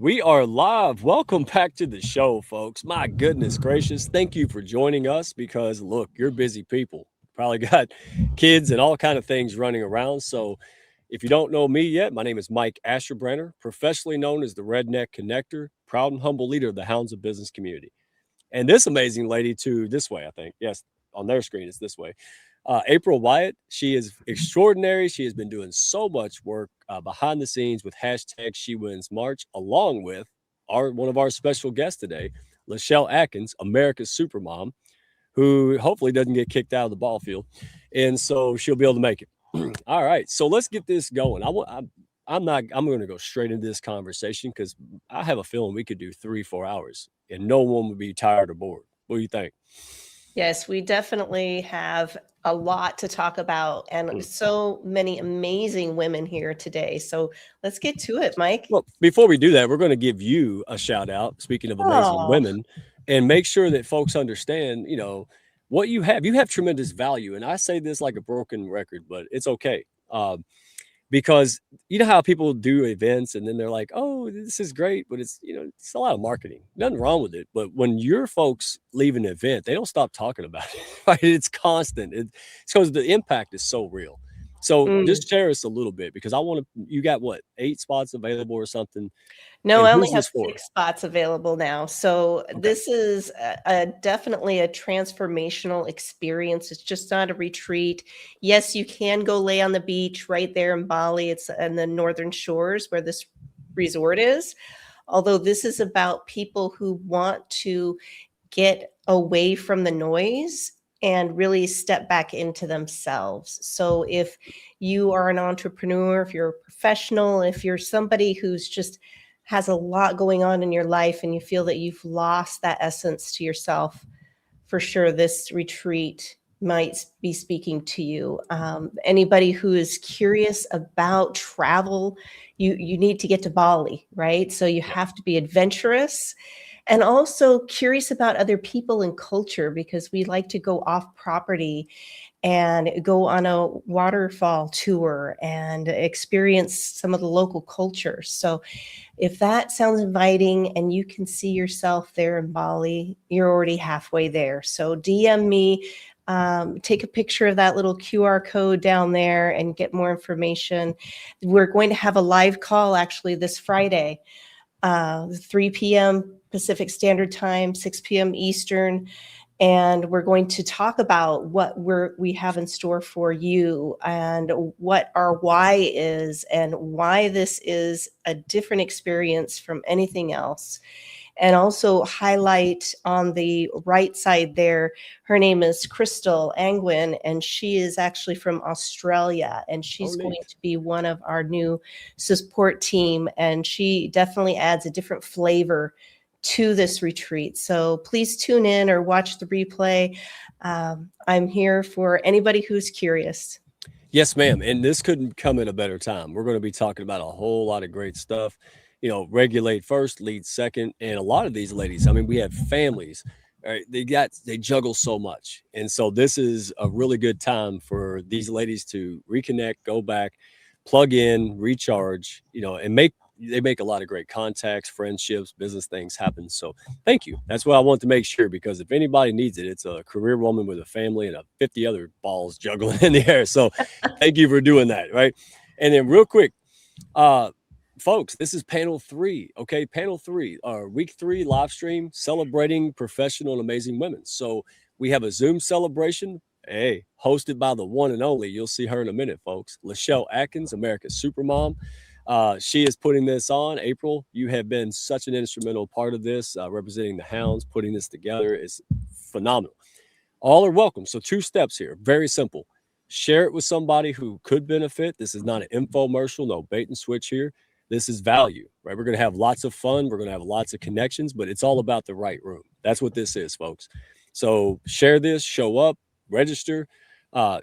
We are live. Welcome back to the show, folks. My goodness gracious. Thank you for joining us because look, you're busy people. Probably got kids and all kind of things running around. So if you don't know me yet, my name is Mike Asherbrenner, professionally known as the Redneck Connector, proud and humble leader of the Hounds of Business community. And this amazing lady too, this way, I think. Yes, on their screen it's this way. April Wyatt, she is extraordinary. She has been doing so much work behind the scenes with hashtag She Wins March, along with one of our special guests today, Lachelle Atkins, America's Supermom, who hopefully doesn't get kicked out of the ball field, and so she'll be able to make it. All right, so let's get this going. I'm not. I'm going to go straight into this conversation because I have a feeling we could do 3-4 hours and no one would be tired or bored. What do you think? Yes, we definitely have a lot to talk about and Mm. so many amazing women here today. So let's get to it, Mike. Well, before we do that, we're going to give you a shout out. Speaking of amazing Oh, women, and make sure that folks understand, what you have. You have tremendous value, and I say this like a broken record, but it's okay. Because you know how people do events and then they're like, "Oh, this is great," but it's a lot of marketing. Nothing wrong with it, but when your folks leave an event, they don't stop talking about it. Right? It's constant. It's because the impact is so real. So mm. just share us a little bit because I want to. You got what, 8 spots available or something? No, And I only who's have this for? 6 spots available now. So Okay. this is definitely a transformational experience. It's just not a retreat. Yes, you can go lay on the beach right there in Bali. It's in the northern shores where this resort is. Although this is about people who want to get away from the noise and really step back into themselves. So if you are an entrepreneur, if you're a professional, if you're somebody who's just has a lot going on in your life and you feel that you've lost that essence to yourself, for sure this retreat might be speaking to you. Anybody who is curious about travel, you need to get to Bali, right? So you Yeah. have to be adventurous and also curious about other people and culture because we like to go off property and go on a waterfall tour and experience some of the local culture. So if that sounds inviting and you can see yourself there in Bali, you're already halfway there. So DM me, take a picture of that little QR code down there and get more information. We're going to have a live call actually this Friday, 3 p.m. Pacific Standard Time, 6 p.m. Eastern. And we're going to talk about what we have in store for you and what our why is and why this is a different experience from anything else. And also highlight on the right side there, her name is Crystal Angwin, and she is actually from Australia, and Oh, she's going neat. to be one of our new support team, and she definitely adds a different flavor to this retreat. So please tune in or watch the replay. I'm here for anybody who's curious. Yes, ma'am. And this couldn't come at a better time. We're going to be talking about a whole lot of great stuff. Regulate first, lead second. And a lot of these ladies, I mean, we have families. Right? They juggle so much. And so this is a really good time for these ladies to reconnect, go back, plug in, recharge, and they make a lot of great contacts, friendships, business things happen. So thank you. That's what I want to make sure because if anybody needs it, it's a career woman with a family and 50 other balls juggling in the air. So thank you for doing that. Right. And then real quick, uh, folks, this is panel 3. Okay. Panel 3, week 3 live stream celebrating professional and amazing women. So we have a Zoom celebration. Hey, hosted by the one and only, you'll see her in a minute, folks. Lachelle Atkins, America's Supermom. She is putting this on. April, you have been such an instrumental part of this, representing the Hounds, putting this together. It's phenomenal. All are welcome. So, 2 steps here, very simple. Share it with somebody who could benefit. This is not an infomercial, no bait and switch here. This is value, right? We're going to have lots of fun. We're going to have lots of connections, but it's all about the right room. That's what this is, folks. So, share this, show up, register.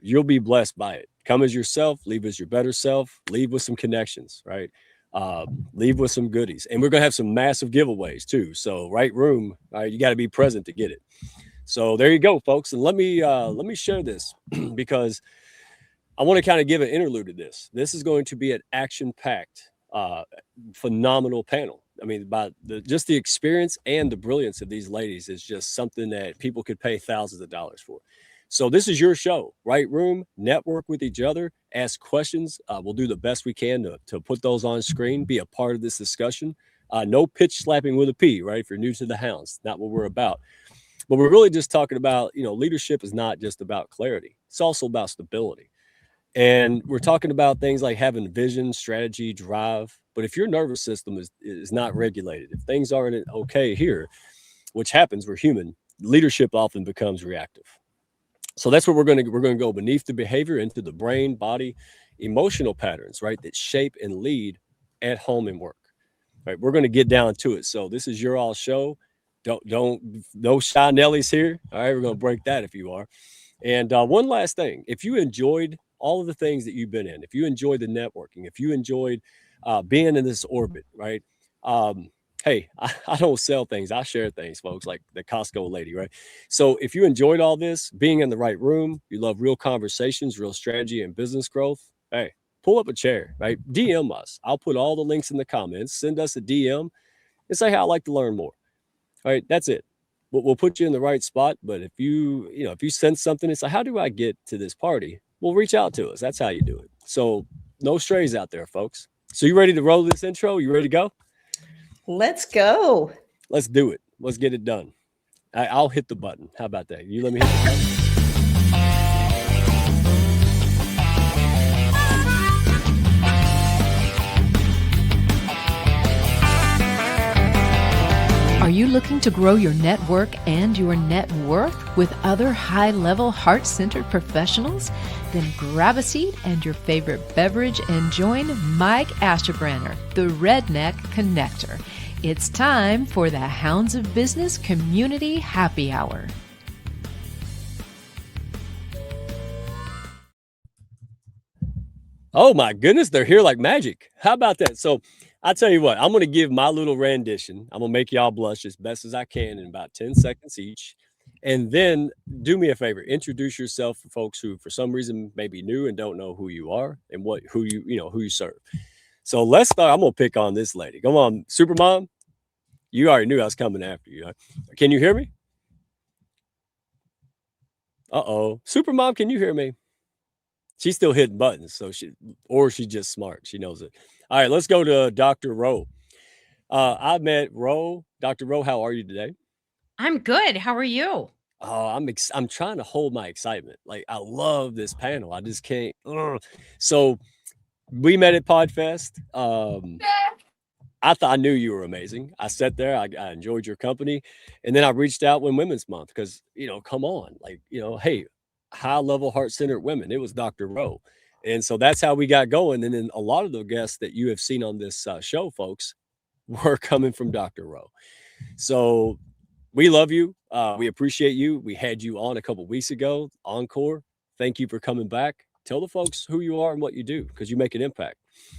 You'll be blessed by it. Come as yourself, leave as your better self, leave with some connections, right? Uh, leave with some goodies. And we're going to have some massive giveaways too. So, right room, right? You got to be present to get it. So there you go, folks. And let me share this because I want to kind of give an interlude to this. This is going to be an action-packed, phenomenal panel. I mean, by just the experience and the brilliance of these ladies is just something that people could pay thousands of dollars for. So this is your show, right room, network with each other, ask questions. We'll do the best we can to put those on screen, be a part of this discussion. No pitch slapping with a P, right? If you're new to the house, not what we're about. But we're really just talking about, leadership is not just about clarity. It's also about stability. And we're talking about things like having vision, strategy, drive. But if your nervous system is not regulated, if things aren't okay here, which happens, we're human, leadership often becomes reactive. So that's what we're going to go beneath the behavior into the brain, body, emotional patterns, right, that shape and lead at home and work. Right, we're going to get down to it. So this is your all show. Don't no shy Nellies here. All right, we're going to break that if you are. And one last thing, if you enjoyed all of the things that you've been in, if you enjoyed the networking, if you enjoyed being in this orbit, right? Um, hey, I don't sell things, I share things, folks, like the Costco lady, right? So if you enjoyed all this, being in the right room, you love real conversations, real strategy, and business growth, hey, pull up a chair, right? DM us. I'll put all the links in the comments. Send us a DM and say, how I'd like to learn more. All right, that's it. We'll put you in the right spot. But if you sense something, it's like, how do I get to this party? Well, reach out to us. That's how you do it. So no strays out there, folks. So you ready to roll this intro? You ready to go? Let's go. Let's do it. Let's get it done. I'll hit the button. How about that? You let me hit the button. Are you looking to grow your network and your net worth with other high-level, heart-centered professionals? Then grab a seat and your favorite beverage and join Mike Asherbranner, the Redneck Connector. It's time for the Hounds of Business Community Happy Hour. Oh my goodness, they're here like magic. How about that? So I'll tell you what, I'm going to give my little rendition. I'm going to make y'all blush as best as I can in about 10 seconds each. And then do me a favor, introduce yourself for folks who for some reason may be new and don't know who you are and who you serve. So let's start. I'm going to pick on this lady. Come on, Supermom. You already knew I was coming after you. Huh? Can you hear me? Uh-oh. Supermom, can you hear me? She's still hitting buttons, she's just smart. She knows it. All right, let's go to Dr. Rowe. I met Rowe. Dr. Rowe, how are you today? I'm good. How are you? Oh, I'm trying to hold my excitement. Like I love this panel. I just can't. Ugh. So we met at Podfest. I knew you were amazing. I sat there. I enjoyed your company, and then I reached out when Women's Month because come on, like hey, high level heart centered women. It was Dr. Rowe, and so that's how we got going. And then a lot of the guests that you have seen on this show, folks, were coming from Dr. Rowe. So we love you. We appreciate you. We had you on a couple weeks ago, Encore. Thank you for coming back. Tell the folks who you are and what you do because you make an impact.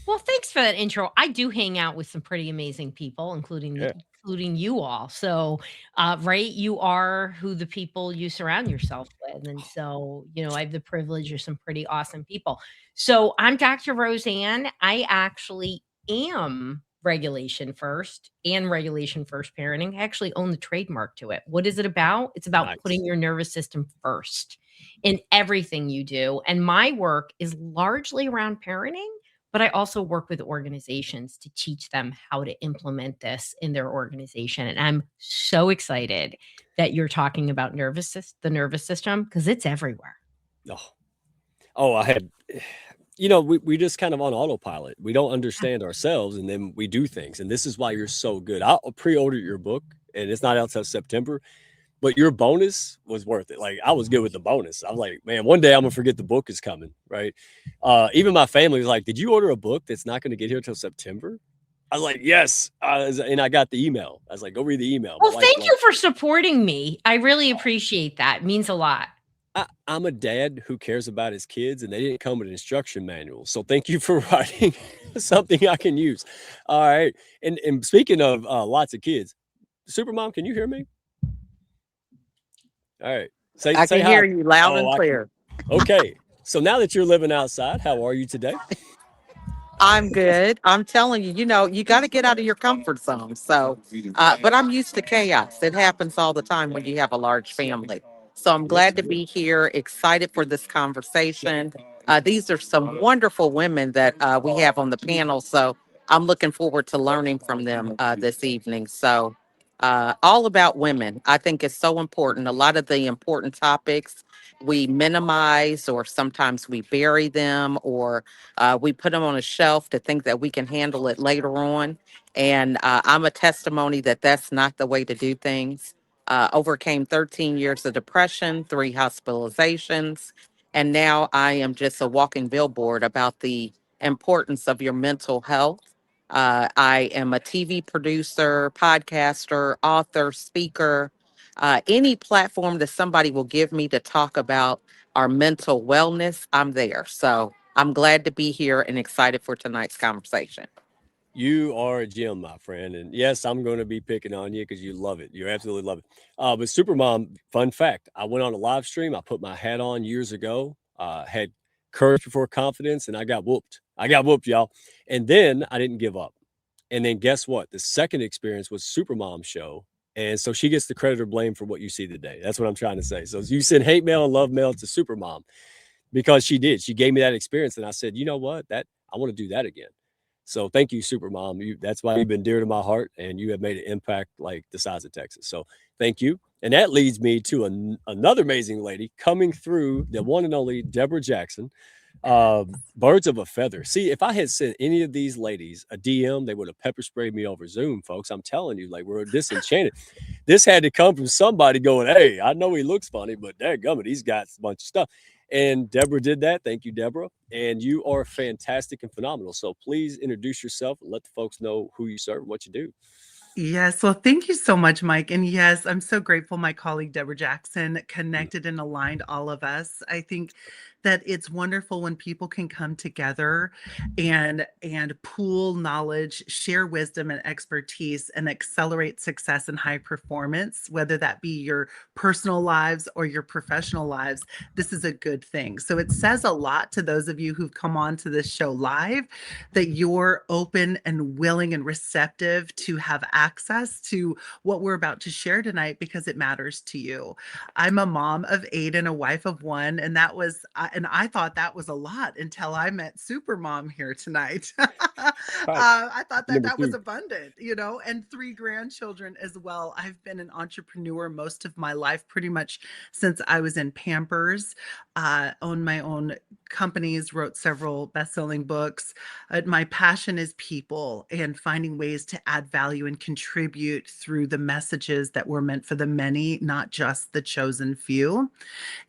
Well, thanks for that intro. I do hang out with some pretty amazing people, Yeah. including you all. So, right, you are who the people you surround yourself with, and so I have the privilege of some pretty awesome people. So, I'm Dr. Roseanne. I actually am regulation first and regulation first parenting. I actually own the trademark to it. What is it about? It's about Nice. putting your nervous system first in everything you do. And my work is largely around parenting, but I also work with organizations to teach them how to implement this in their organization. And I'm so excited that you're talking about the nervous system because it's everywhere. Oh, I had, we just kind of on autopilot. We don't understand ourselves and then we do things. And this is why you're so good. I'll pre order your book and it's not out till September, but your bonus was worth it. Like I was good with the bonus. I was like, man, one day I'm gonna forget the book is coming. Right. Even my family was like, did you order a book that's not going to get here till September? I was like, yes. And I got the email. I was like, go read the email. My Well, wife thank loved you for supporting me. I really appreciate that. It means a lot. I'm a dad who cares about his kids, and they didn't come with an instruction manual. So thank you for writing something I can use. All right. And speaking of lots of kids, Supermom, can you hear me? All right. I Say can hi. hear you loud Oh, and I can. clear. Okay. So now that you're living outside, how are you today? I'm good. I'm telling you, you got to get out of your comfort zone. So, but I'm used to chaos. It happens all the time when you have a large family. So I'm Yes, glad it to will. be here, excited for this conversation. These are some wonderful women that we have on the panel. So I'm looking forward to learning from them this evening. So, all about women. I think it's so important. A lot of the important topics we minimize, or sometimes we bury them, or we put them on a shelf to think that we can handle it later on. And I'm a testimony that that's not the way to do things. Overcame 13 years of depression, 3 hospitalizations, and now I am just a walking billboard about the importance of your mental health. I am a TV producer, podcaster, author, speaker, any platform that somebody will give me to talk about our mental wellness, I'm there. So I'm glad to be here and excited for tonight's conversation. You are a gem, my friend. And yes, I'm going to be picking on you because you love it. You absolutely love it. But Supermom, fun fact, I went on a live stream. I put my hat on years ago, had courage before confidence, and I got whooped. I got whooped, y'all. And then I didn't give up. And then guess what? The second experience was Supermom's show. And so she gets the credit or blame for what you see today. That's what I'm trying to say. So you send hate mail and love mail to Supermom because she did. She gave me that experience. And I said, you know what? That I want to do that again. So thank you, Supermom. That's why you've been dear to my heart, and you have made an impact like the size of Texas. So thank you. And that leads me to another amazing lady coming through, the one and only Deborah Jackson. Birds of a feather. See, if I had sent any of these ladies a DM, they would have pepper sprayed me over Zoom, folks. I'm telling you, like we're disenchanted. This had to come from somebody going, "Hey, I know he looks funny, but dadgummit, he's got a bunch of stuff." And Deborah did that. Thank you, Deborah. And you are fantastic and phenomenal. So please introduce yourself and let the folks know who you serve and what you do. Yes, well, thank you so much, Mike. And yes, I'm so grateful my colleague Deborah Jackson Mm. connected and aligned all of us. I think that it's wonderful when people can come together and pool knowledge, share wisdom and expertise, and accelerate success and high performance, whether that be your personal lives or your professional lives. This is a good thing. So it says a lot to those of you who've come on to this show live that you're open and willing and receptive to have access to what we're about to share tonight because it matters to you. I'm a mom of 8 and a wife of 1, and and I thought that was a lot until I met Supermom here tonight. Right. I thought that Number that was two. abundant, and 3 grandchildren as well. I've been an entrepreneur most of my life, pretty much since I was in Pampers. Owned my own companies, wrote several best-selling books. My passion is people and finding ways to add value and contribute through the messages that were meant for the many, not just the chosen few.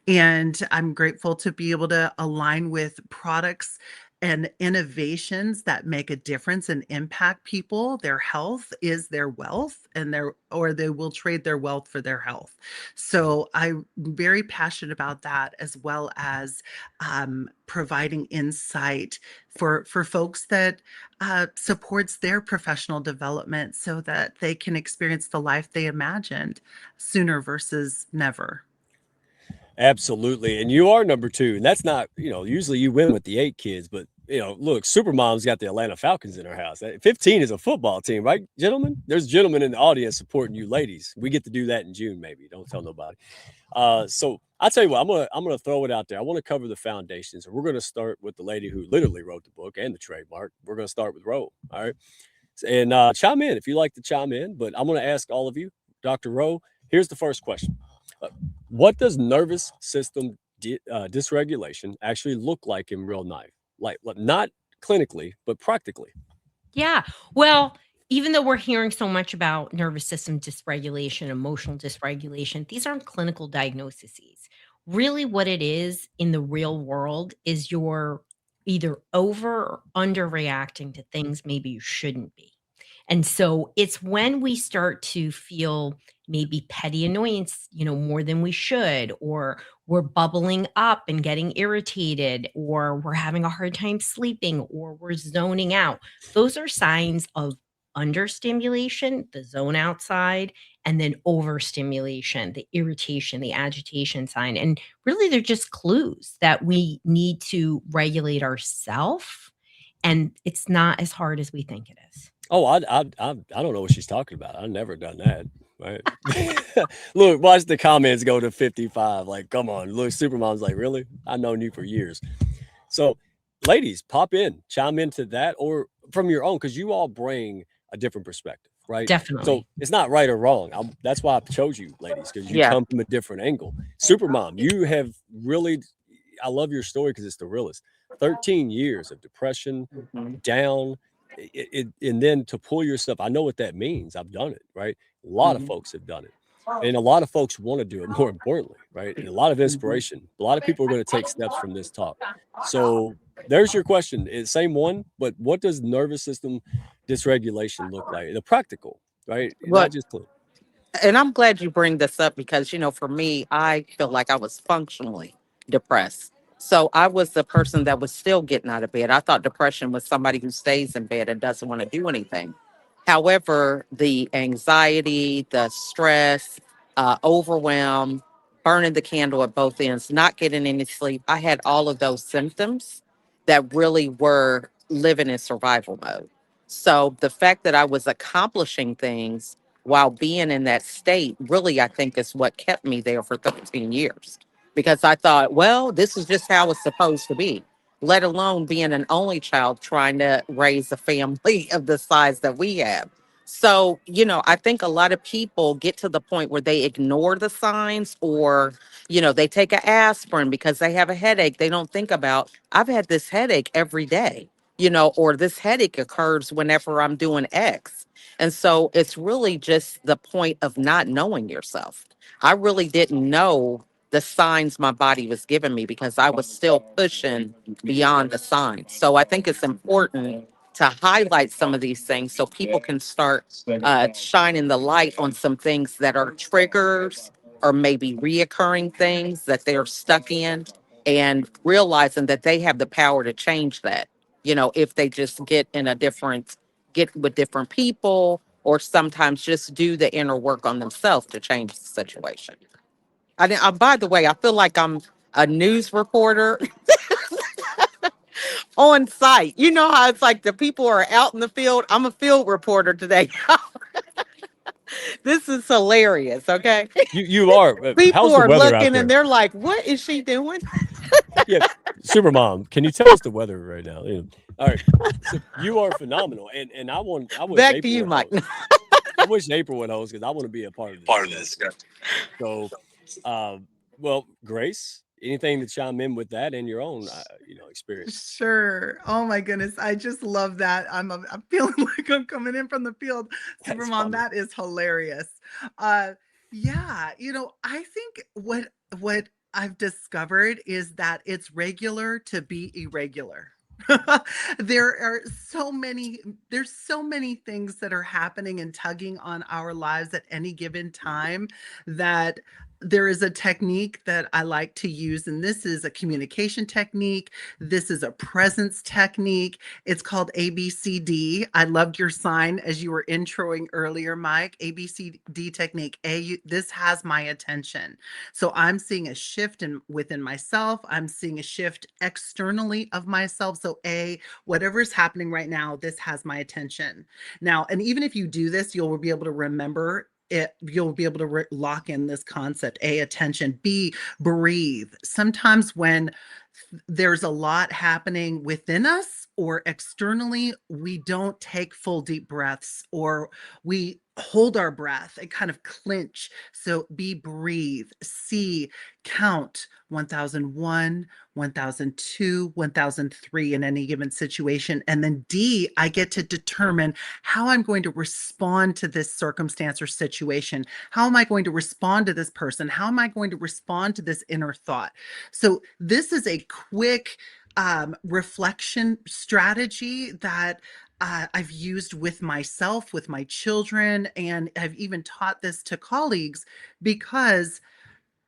And I'm grateful to be able to align with products and innovations that make a difference and impact people. Their health is their wealth, and they will trade their wealth for their health. So I'm very passionate about that, as well as providing insight for folks that supports their professional development so that they can experience the life they imagined sooner versus never. Absolutely. And you are number two. And that's not, usually you win with the 8 kids, but look, Supermom's got the Atlanta Falcons in her house. 15 is a football team, right, gentlemen? There's gentlemen in the audience supporting you ladies. We get to do that in June, maybe. Don't tell nobody. So I'll tell you what, I'm gonna throw it out there. I want to cover the foundations. And we're gonna start with the lady who literally wrote the book and the trademark. We're gonna start with Roe. All right. And chime in if you like to chime in, but I'm gonna ask all of you, Dr. Rowe, here's the first question. Uh, what does nervous system dysregulation actually look like in real life? Like not clinically, but practically. Yeah. Well, even though we're hearing so much about nervous system dysregulation, emotional dysregulation, these aren't clinical diagnoses. Really, what it is in the real world is you're either over or under reacting to things maybe you shouldn't be. And so it's when we start to feel maybe petty annoyance, more than we should, or we're bubbling up and getting irritated, or we're having a hard time sleeping, or we're zoning out. Those are signs of understimulation, the zone outside, and then overstimulation, the irritation, the agitation sign. And really, they're just clues that we need to regulate ourselves and it's not as hard as we think it is. Oh, I don't know what she's talking about. I've never done that. Right? Look, watch the comments go to 55. Like, come on. Look, Supermom's like, really? I've known you for years. So, ladies, pop in, chime into that, or from your own, because you all bring a different perspective, right? So Definitely. it's not right or wrong. That's why I chose you, ladies, because you Yeah. come from a different angle. Supermom, you have really, I love your story because it's the realest. 13 years of depression, Mhm. down, and then to pull yourself. I know what that means. I've done it, right? A lot of Mhm. folks have done it. And a lot of folks want to do it more importantly, right? And a lot of Mhm. inspiration. A lot of people are going to take steps from this talk. So there's your question. It's same one, but what does nervous system dysregulation look like? The practical, right? Not Well, just clinical. and I'm glad you bring this up because, for me, I feel like I was functionally depressed. So I was the person that was still getting out of bed. I thought depression was somebody who stays in bed and doesn't want to do anything. However, the anxiety, the stress, overwhelm, burning the candle at both ends, not getting any sleep, I had all of those symptoms that really were living in survival mode. So the fact that I was accomplishing things while being in that state, really, I think is what kept me there for 13 years. Because I thought, well, this is just how it's supposed to be, let alone being an only child trying to raise a family of the size that we have. So, I think a lot of people get to the point where they ignore the signs or, they take an aspirin because they have a headache. They don't think about, I've had this headache every day, or this headache occurs whenever I'm doing X. And so it's really just the point of not knowing yourself. I really didn't know the signs my body was giving me because I was still pushing beyond the signs. So I think it's important to highlight some of these things so people can start shining the light on some things that are triggers or maybe reoccurring things that they're stuck in and realizing that they have the power to change that, if they just get with different people or sometimes just do the inner work on themselves to change the situation. By the way, I feel like I'm a news reporter on site. You know how it's like the people are out in the field? I'm a field reporter today. This is hilarious, okay? You are. People How's the are weather out looking and there? they're like, what is she doing? Yeah, Supermom, can you tell us the weather right now? Yeah. All right. So you are phenomenal, and I wish Back to April you, would Mike. host. I wish April would host because I want to be a part of this discussion. So, uh, well, Grace, anything to chime in with that in your own, experience? Sure. Oh my goodness. I just love that. I'm feeling like I'm coming in from the field. That's Supermom, funny. that is hilarious. Uh yeah, I think what I've discovered is that it's regular to be irregular. there are so many there's so many things that are happening and tugging on our lives at any given time that there is a technique that I like to use, and this is a communication technique. This is a presence technique. It's called ABCD. I loved your sign as you were introing earlier, Mike. ABCD technique. This has my attention. So I'm seeing a shift within myself. I'm seeing a shift externally of myself. So whatever is happening right now, this has my attention. Now, and even if you do this, you'll be able to remember it. You'll be able to lock in this concept. Attention. B, breathe. Sometimes when there's a lot happening within us or externally, we don't take full deep breaths or we hold our breath and kind of clinch. So be breathe, see, count 1001, 1002, 1003 in any given situation. And then D, I get to determine how I'm going to respond to this circumstance or situation. How am I going to respond to this person? How am I going to respond to this inner thought? So this is a quick reflection strategy that I've used with myself, with my children, and I've even taught this to colleagues because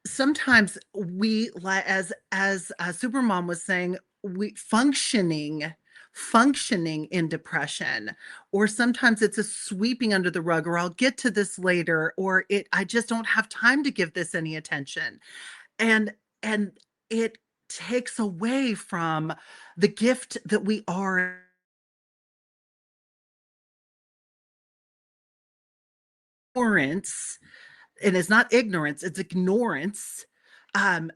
sometimes we, as Supermom was saying, we functioning in depression, or sometimes it's a sweeping under the rug, or I'll get to this later, or I just don't have time to give this any attention, and and it takes away from the gift that we are ignorance, and it's not ignorance, it's ignorance, um,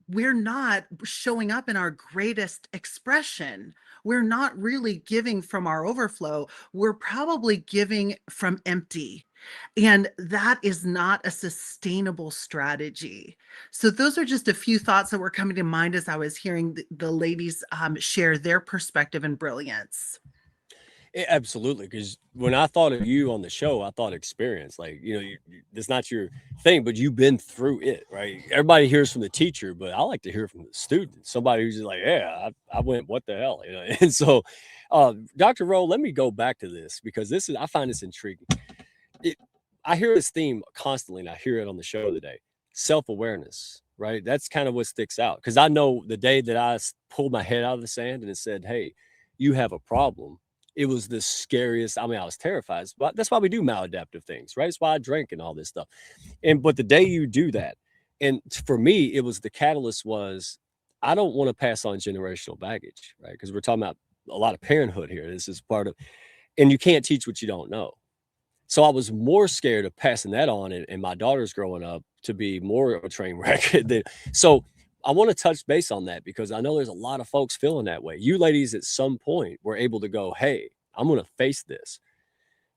we're not showing up in our greatest expression. We're not really giving from our overflow. We're probably giving from empty. And that is not a sustainable strategy. So, those are just a few thoughts that were coming to mind as I was hearing the ladies share their perspective and brilliance. Absolutely, because when I thought of you on the show, I thought experience. Like, it's not your thing, but you've been through it, right? Everybody hears from the teacher, but I like to hear from the student, somebody who's just like, yeah, I went, what the hell, And so, Dr. Rowe, let me go back to this because I find this intriguing. It, I hear this theme constantly, and I hear it on the show today. Self-awareness, right? That's kind of what sticks out because I know the day that pulled my head out of the sand and it said, "Hey, you have a problem." It was the scariest. I mean, I was terrified, but that's why we do maladaptive things, right? It's why I drink and all this stuff. But the day you do that, and for me, it was the catalyst was I don't want to pass on generational baggage, right? Because we're talking about a lot of parenthood here. This is part of, and you can't teach what you don't know. So I was more scared of passing that on, and my daughter's growing up to be more of a train wreck than so I want to touch base on that because I know there's a lot of folks feeling that way. You ladies at some point were able to go, "Hey, I'm going to face this."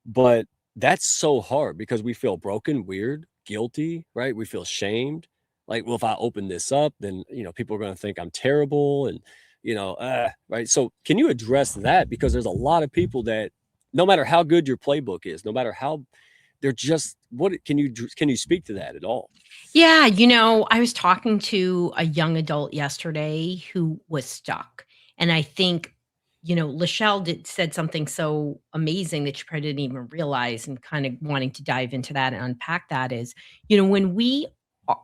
But that's so hard because we feel broken, weird, guilty, right? We feel shamed. Like, well, if I open this up, then, people are going to think I'm terrible and, right. So can you address that? Because there's a lot of people that no matter how good your playbook is, no matter how they're just, can you speak to that at all? Yeah, I was talking to a young adult yesterday who was stuck. And I think, Lachelle said something so amazing that you probably didn't even realize, and kind of wanting to dive into that and unpack that is, when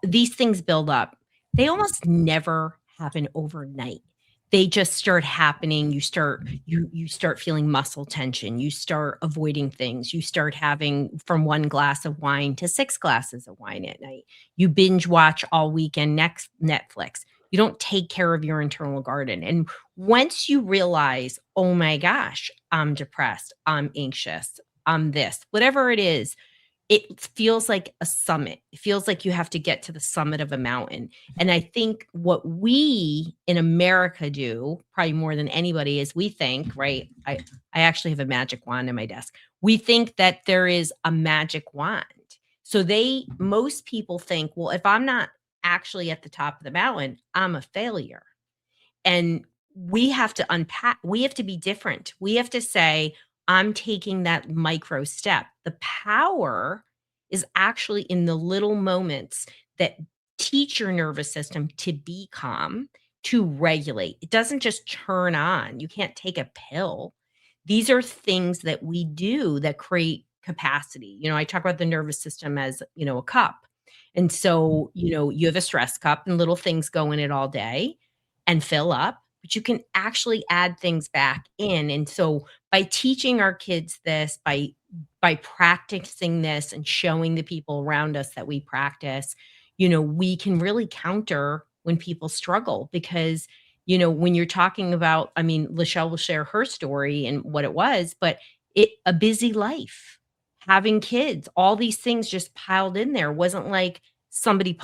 these things build up, they almost never happen overnight. They just start happening. You start feeling muscle tension. You start avoiding things. You start having from one glass of wine to six glasses of wine at night. You binge watch all weekend next Netflix. You don't take care of your internal garden. And once you realize, oh my gosh, I'm depressed, I'm anxious, I'm this, whatever it is, it feels like a summit. It feels like you have to get to the summit of a mountain. And I think what we in America do, probably more than anybody, is we think, right? I actually have a magic wand in my desk. We think that there is a magic wand. So most people think, well, if I'm not actually at the top of the mountain, I'm a failure. And we have to unpack, we have to be different. We have to say, I'm taking that micro step. The power is actually in the little moments that teach your nervous system to be calm, to regulate. It doesn't just turn on. You can't take a pill. These are things that we do that create capacity. I talk about the nervous system as, a cup. And so, you have a stress cup and little things go in it all day and fill up, but you can actually add things back in. And so by teaching our kids this, by practicing this and showing the people around us that we practice, we can really counter when people struggle because when you're talking about, I mean, Lachelle will share her story and what it was, but a busy life, having kids, all these things just piled in there. Wasn't like somebody,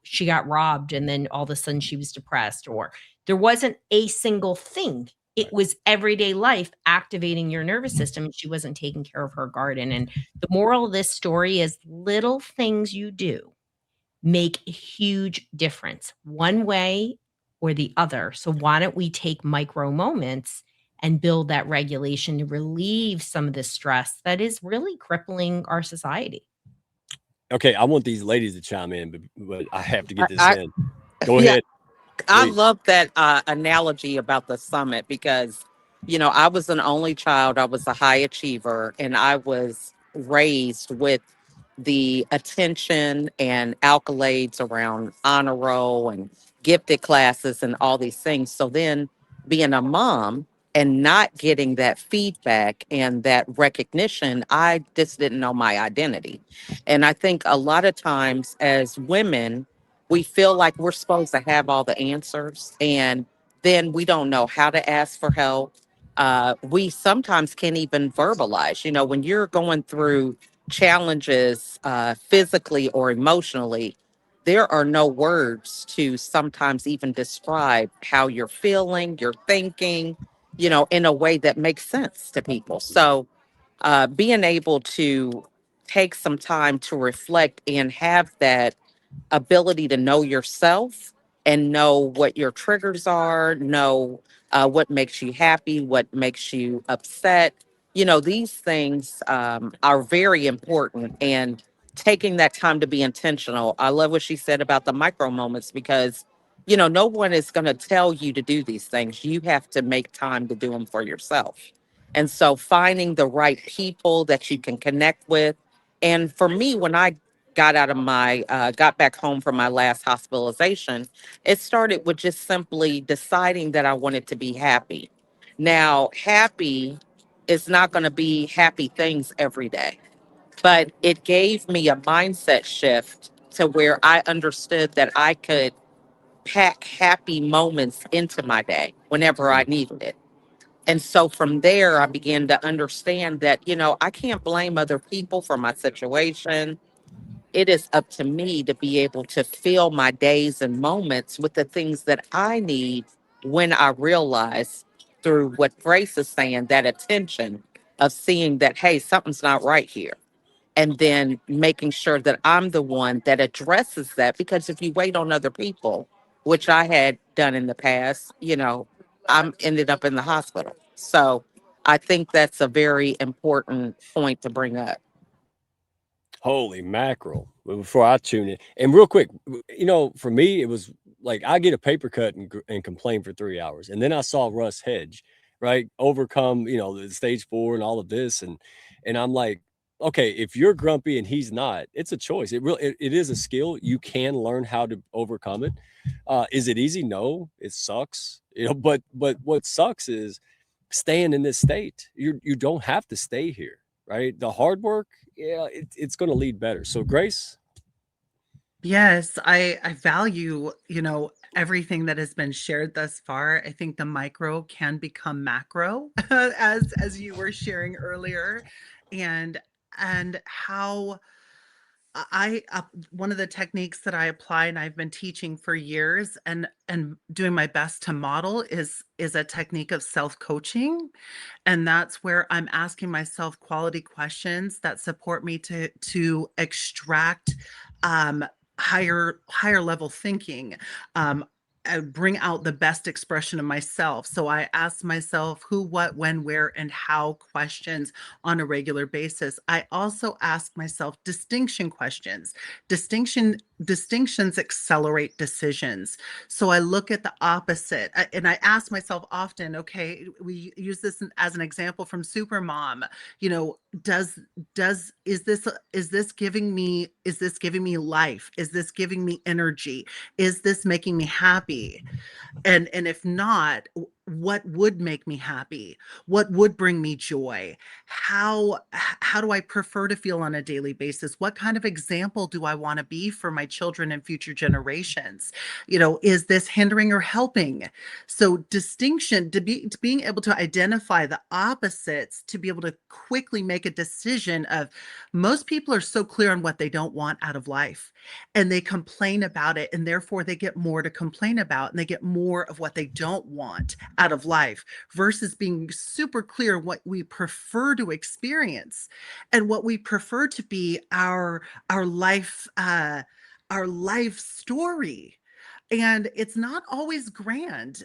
she got robbed and then all of a sudden she was depressed, or there wasn't a single thing. It was everyday life activating your nervous system. And she wasn't taking care of her garden. And the moral of this story is little things you do make a huge difference one way or the other. So why don't we take micro moments and build that regulation to relieve some of the stress that is really crippling our society? Okay, I want these ladies to chime in, but I have to get this I in. Go yeah, ahead, I please. love that analogy about the summit because, I was an only child. I was a high achiever, and I was raised with the attention and accolades around honor roll and gifted classes and all these things. So then being a mom and not getting that feedback and that recognition, I just didn't know my identity. And I think a lot of times as women, we feel like we're supposed to have all the answers, and then we don't know how to ask for help. We sometimes can't even verbalize, when you're going through challenges physically or emotionally, there are no words to sometimes even describe how you're feeling, you're thinking, in a way that makes sense to people. So, being able to take some time to reflect and have that ability to know yourself and know what your triggers are, know what makes you happy, what makes you upset. These things are very important. And taking that time to be intentional. I love what she said about the micro moments because, no one is going to tell you to do these things. You have to make time to do them for yourself. And so finding the right people that you can connect with. And for me, when I got back home from my last hospitalization, it started with just simply deciding that I wanted to be happy. Now, happy is not going to be happy things every day, but it gave me a mindset shift to where I understood that I could pack happy moments into my day whenever I needed it. And so from there, I began to understand that, I can't blame other people for my situation. It is up to me to be able to fill my days and moments with the things that I need when I realize through what Grace is saying, that attention of seeing that, hey, something's not right here. And then making sure that I'm the one that addresses that. Because if you wait on other people, which I had done in the past, I'm ended up in the hospital. So I think that's a very important point to bring up. Holy mackerel! Before I tune in, and real quick, for me, it was like I get a paper cut and complain for 3 hours, and then I saw Russ Hedge, right, overcome the stage 4 and all of this, and I'm like, okay, if you're grumpy and he's not, it's a choice. It is a skill. You can learn how to overcome it. Is it easy? No, it sucks. But what sucks is staying in this state. You don't have to stay here, right? The hard work, yeah, it's going to lead better. So, Grace, Yes, I value, everything that has been shared thus far. I think the micro can become macro as you were sharing earlier, and how one of the techniques that I apply and I've been teaching for years and doing my best to model is a technique of self-coaching. And that's where I'm asking myself quality questions that support me to extract um, higher level thinking. Um, bring out the best expression of myself. So I ask myself who, what, when, where, and how questions on a regular basis. I also ask myself distinction questions. Distinctions accelerate decisions. So I look at the opposite and I ask myself often, okay, we use this as an example from Supermom, does is this giving me life? Is this giving me energy? Is this making me happy? And if not, what would make me happy? What would bring me joy? How do I prefer to feel on a daily basis? What kind of example do I want to be for my children and future generations? Is this hindering or helping? So distinction, to being able to identify the opposites, to be able to quickly make a decision of, most people are so clear on what they don't want out of life, and they complain about it, and therefore they get more to complain about, and they get more of what they don't want out of life, versus being super clear what we prefer to experience and what we prefer to be our life, our life story. And it's not always grand,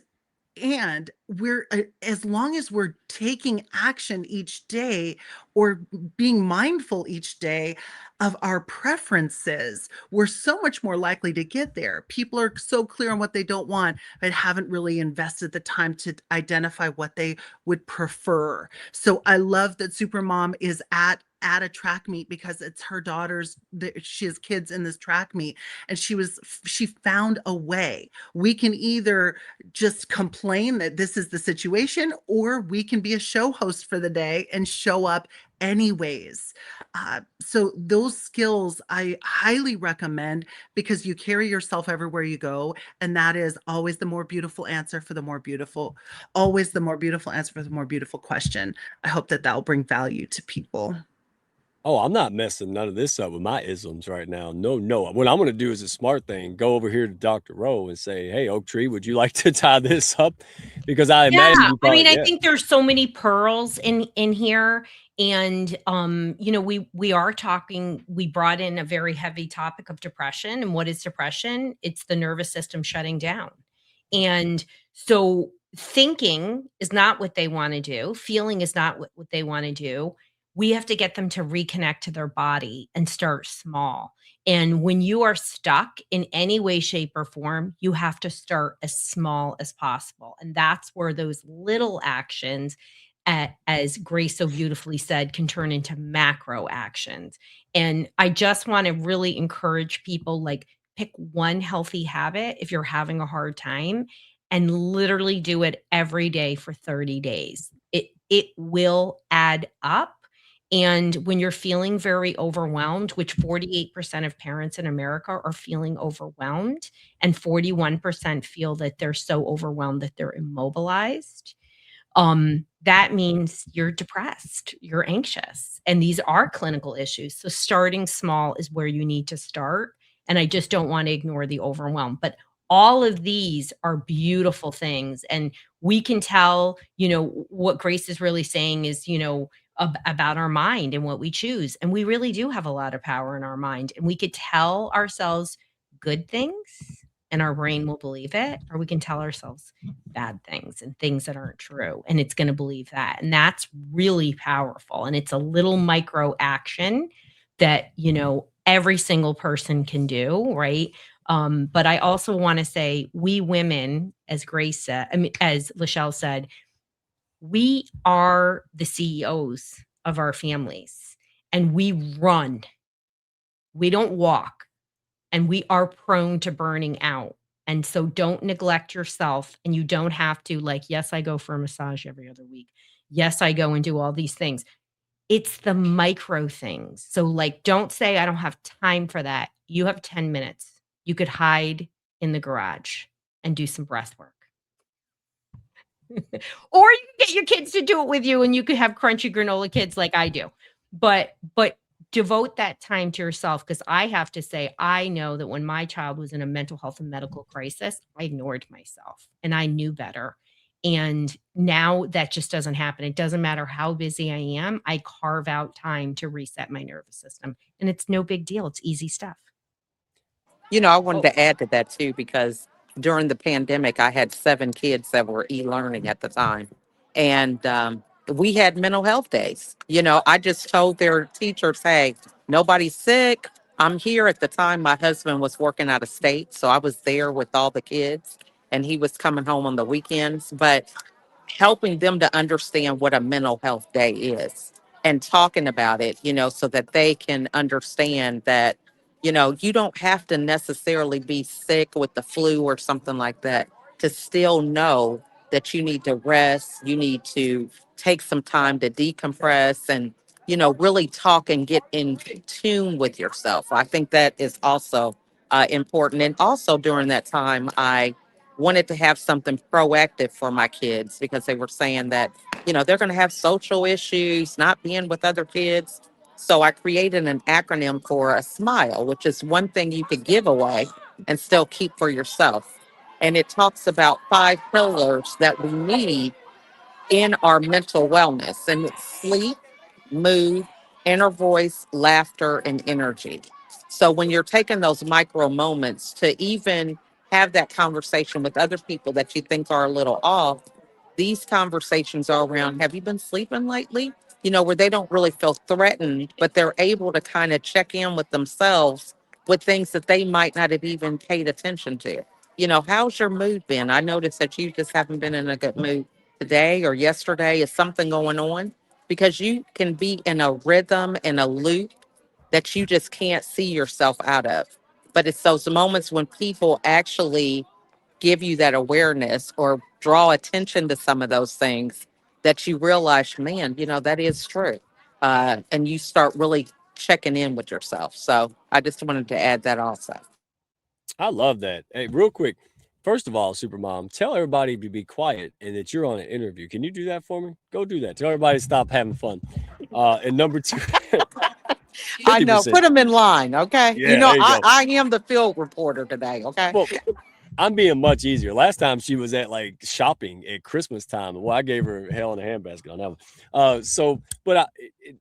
and we're as long as we're taking action each day, or being mindful each day of our preferences, we're so much more likely to get there. People are so clear on what they don't want, but haven't really invested the time to identify what they would prefer. So I love that Supermom is at a track meet, because it's her daughter's, she has kids in this track meet, and she found a way. We can either just complain that this is the situation, or we can be a show host for the day and show up anyways. So those skills I highly recommend, because you carry yourself everywhere you go, and that is always the more beautiful answer for the more beautiful, always the more beautiful answer for the more beautiful question. I hope that will bring value to people. Oh, I'm not messing none of this up with my isms right now. No, no. What I'm gonna do is a smart thing. Go over here to Dr. Rowe and say, "Hey, Oak Tree, would you like to tie this up?" Because I Yeah, imagine you I mean, probably, I yeah. think there's so many pearls in here, and you know, we are talking. We brought in a very heavy topic of depression, and what is depression? It's the nervous system shutting down, and so thinking is not what they want to do. Feeling is not what they want to do. We have to get them to reconnect to their body and start small. And when you are stuck in any way, shape, or form, you have to start as small as possible. And that's where those little actions, as Grace so beautifully said, can turn into macro actions. And I just want to really encourage people, like, pick one healthy habit if you're having a hard time and literally do it every day for 30 days. It will add up, and when you're feeling very overwhelmed, which 48% of parents in America are feeling overwhelmed, and 41% feel that they're so overwhelmed that they're immobilized, that means you're depressed, you're anxious, and these are clinical issues. So starting small is where you need to start. And I just don't want to ignore the overwhelm. But all of these are beautiful things. And we can tell, you know, what Grace is really saying is, you know, about our mind and what we choose. And we really do have a lot of power in our mind. And we could tell ourselves good things and our brain will believe it, or we can tell ourselves bad things and things that aren't true, and it's going to believe that. And that's really powerful. And it's a little micro action that, you know, every single person can do, right? But I also want to say, we women, as Grace said, I mean, as Lachelle said, we are the CEOs of our families, and we run, we don't walk, and we are prone to burning out. And so don't neglect yourself, and you don't have to, like, yes, I go for a massage every other week. Yes, I go and do all these things. It's the micro things. So, like, don't say I don't have time for that. You have 10 minutes. You could hide in the garage and do some breath work. Or you can get your kids to do it with you, and you could have crunchy granola kids like I do. But devote that time to yourself, because I have to say, I know that when my child was in a mental health and medical crisis, I ignored myself and I knew better. And now that just doesn't happen. It doesn't matter how busy I am, I carve out time to reset my nervous system. And it's no big deal. It's easy stuff. You know, I wanted Oh, to add to that too, because during the pandemic, I had 7 kids that were e learning at the time. And we had mental health days. You know, I just told their teachers, hey, nobody's sick. I'm here. At the time, my husband was working out of state. So I was there with all the kids, and he was coming home on the weekends. But helping them to understand what a mental health day is and talking about it, you know, so that they can understand that, you know, you don't have to necessarily be sick with the flu or something like that to still know that you need to rest, you need to take some time to decompress and, you know, really talk and get in tune with yourself. I think that is also important. And also during that time, I wanted to have something proactive for my kids because they were saying that, you know, they're going to have social issues, not being with other kids. So I created an acronym for a smile, which is one thing you could give away and still keep for yourself. And it talks about 5 pillars that we need in our mental wellness, and it's sleep, mood, inner voice, laughter, and energy. So when you're taking those micro moments to even have that conversation with other people that you think are a little off, these conversations are around, have you been sleeping lately? You know, where they don't really feel threatened, but they're able to kind of check in with themselves with things that they might not have even paid attention to. You know, how's your mood been? I noticed that you just haven't been in a good mood today or yesterday. Is something going on? Because you can be in a rhythm and a loop that you just can't see yourself out of. But it's those moments when people actually give you that awareness or draw attention to some of those things that you realize, man, you know, that is true. And you start really checking in with yourself. So I just wanted to add that also. I love that. Hey, real quick. First of all, Supermom, tell everybody to be quiet and that you're on an interview. Can you do that for me? Go do that. Tell everybody to stop having fun. And number two, I know. 50%. Put them in line, okay? You Yeah, know, there you go. I am the field reporter today, okay? Well, I'm being much easier. Last time she was at like shopping at Christmas time. Well, I gave her hell in a handbasket on that one. But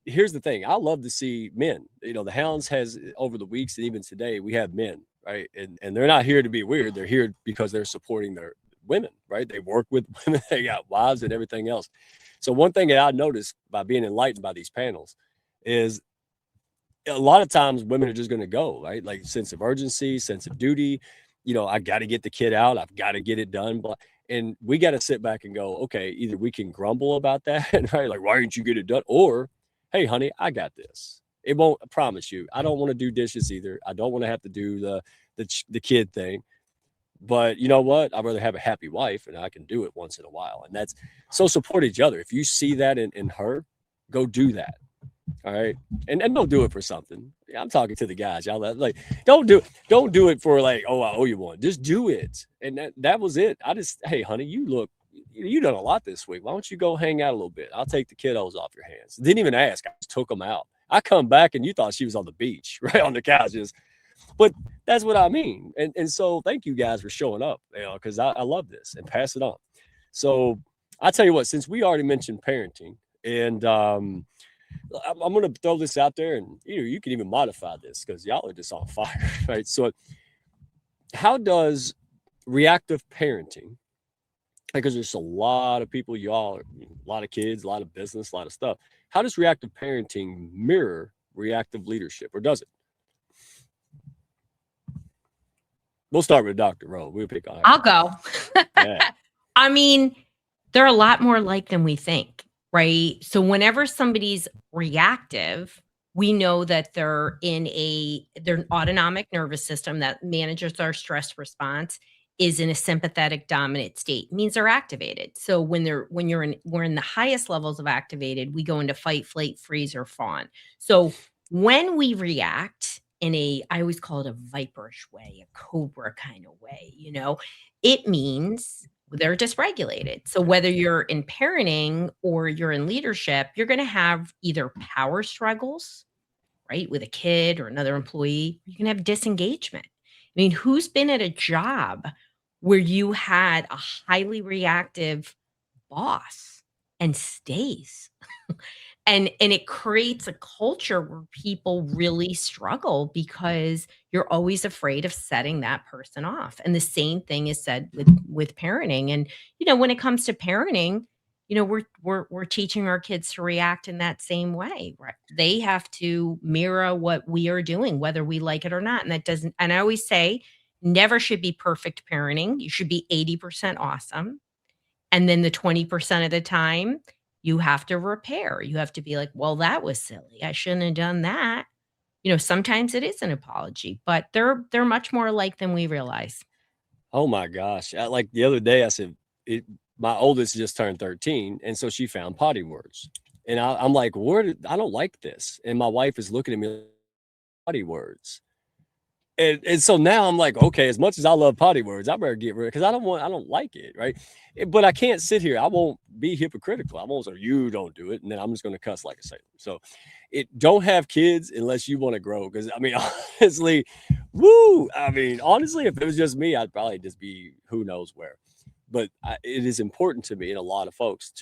here's the thing: I love to see men. You know, the Hounds has over the weeks and even today we have men, right? And they're not here to be weird. They're here because they're supporting their women, right? They work with women. They got wives and everything else. So one thing that I noticed by being enlightened by these panels is a lot of times women are just going to go, right? Like sense of urgency, sense of duty. You know, I got to get the kid out. I've got to get it done. And we got to sit back and go, okay, either we can grumble about that, right? Like, why didn't you get it done? Or, hey, honey, I got this. It won't, I promise you. I don't want to do dishes either. I don't want to have to do the kid thing. But you know what? I'd rather have a happy wife and I can do it once in a while. And that's so support each other. If you see that in her, go do that. All right. And don't do it for something. I'm talking to the guys. Y'all like don't do it for like, oh, I owe you one. Just do it. And that was it. Hey, honey, you done a lot this week. Why don't you go hang out a little bit? I'll take the kiddos off your hands. Didn't even ask. I just took them out. I come back and you thought she was on the beach, right? On the couches. But that's what I mean. And so thank you guys for showing up, you know, because I love this and pass it on. So I tell you what, since we already mentioned parenting and I'm going to throw this out there, and you can even modify this because y'all are just on fire, right? So, how does reactive parenting? Because there's a lot of people, a lot of kids, a lot of business, a lot of stuff. How does reactive parenting mirror reactive leadership, or does it? We'll start with Dr. Rowe. We'll pick on her. I'll go. Yeah. I mean, they're a lot more alike than we think, right? So whenever somebody's reactive, we know that they're their autonomic nervous system that manages our stress response is in a sympathetic dominant state. It means they're activated. So we're in the highest levels of activated, we go into fight, flight, freeze, or fawn. So when we react I always call it a viperish way, a cobra kind of way, it means they're dysregulated. So whether you're in parenting or you're in leadership, you're going to have either power struggles, right, with a kid or another employee. You can have disengagement. I mean, who's been at a job where you had a highly reactive boss and stays? And it creates a culture where people really struggle because you're always afraid of setting that person off. And the same thing is said with parenting. And when it comes to parenting, we're teaching our kids to react in that same way, right? They have to mirror what we are doing, whether we like it or not. And that doesn't, and I always say, never should be perfect parenting. You should be 80% awesome. And then the 20% of the time, you have to repair. You have to be like, well, that was silly. I shouldn't have done that. Sometimes it is an apology, but they're much more alike than we realize. Oh my gosh. Like the other day I said, my oldest just turned 13. And so she found potty words. And I'm like, I don't like this. And my wife is looking at me like, potty words. And so now I'm like, okay, as much as I love potty words, I better get rid of it because I don't like it, right? But I can't sit here. I won't be hypocritical. I won't say you don't do it, and then I'm just going to cuss like a sailor. So, don't have kids unless you want to grow. Because I mean, honestly, honestly, if it was just me, I'd probably just be who knows where. But it is important to me and a lot of folks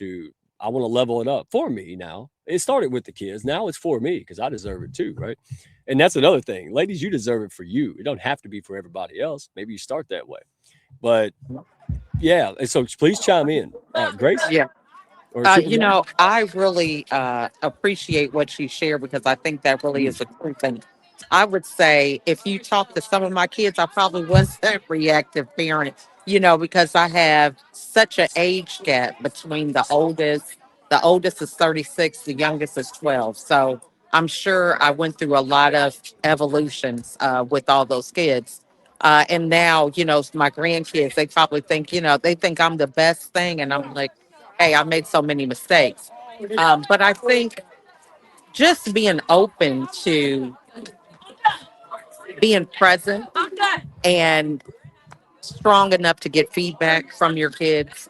I want to level it up for me now. It started with the kids. Now it's for me because I deserve it too, right? And that's another thing. Ladies, you deserve it for you. It don't have to be for everybody else. Maybe you start that way. But yeah, and so please chime in. Grace? Yeah. Or I really appreciate what you share because I think that really is a truth. And I would say if you talk to some of my kids, I probably was a reactive parent, because I have such an age gap between the oldest. The oldest is 36, the youngest is 12. So I'm sure I went through a lot of evolutions with all those kids. And now, my grandkids, they probably think, they think I'm the best thing. And I'm like, hey, I made so many mistakes. But I think just being open to being present and strong enough to get feedback from your kids,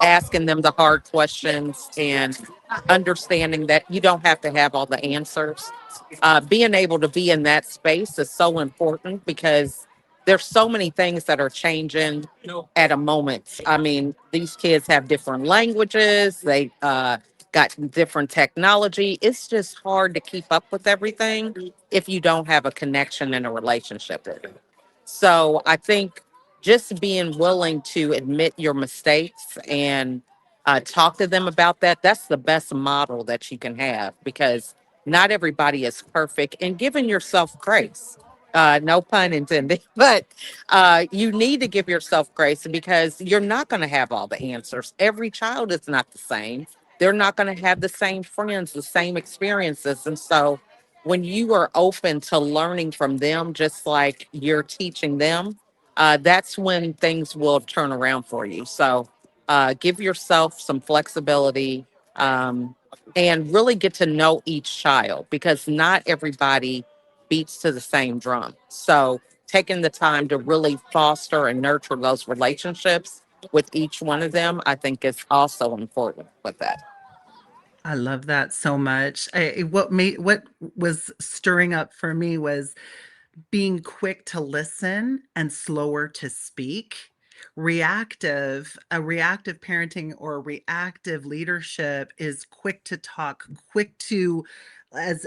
asking them the hard questions and understanding that you don't have to have all the answers. Being able to be in that space is so important because there's so many things that are changing at a moment. I mean, these kids have different languages, they got different technology. It's just hard to keep up with everything if you don't have a connection and a relationship with it. So I think just being willing to admit your mistakes and talk to them about that, that's the best model that you can have because not everybody is perfect, and giving yourself grace. No pun intended, but you need to give yourself grace because you're not going to have all the answers. Every child is not the same. They're not going to have the same friends, the same experiences. And so when you are open to learning from them, just like you're teaching them, that's when things will turn around for you. So give yourself some flexibility, and really get to know each child because not everybody beats to the same drum. So taking the time to really foster and nurture those relationships with each one of them, I think is also important with that. I love that so much. What was stirring up for me was being quick to listen and slower to speak. A reactive parenting or reactive leadership is quick to talk, quick to, as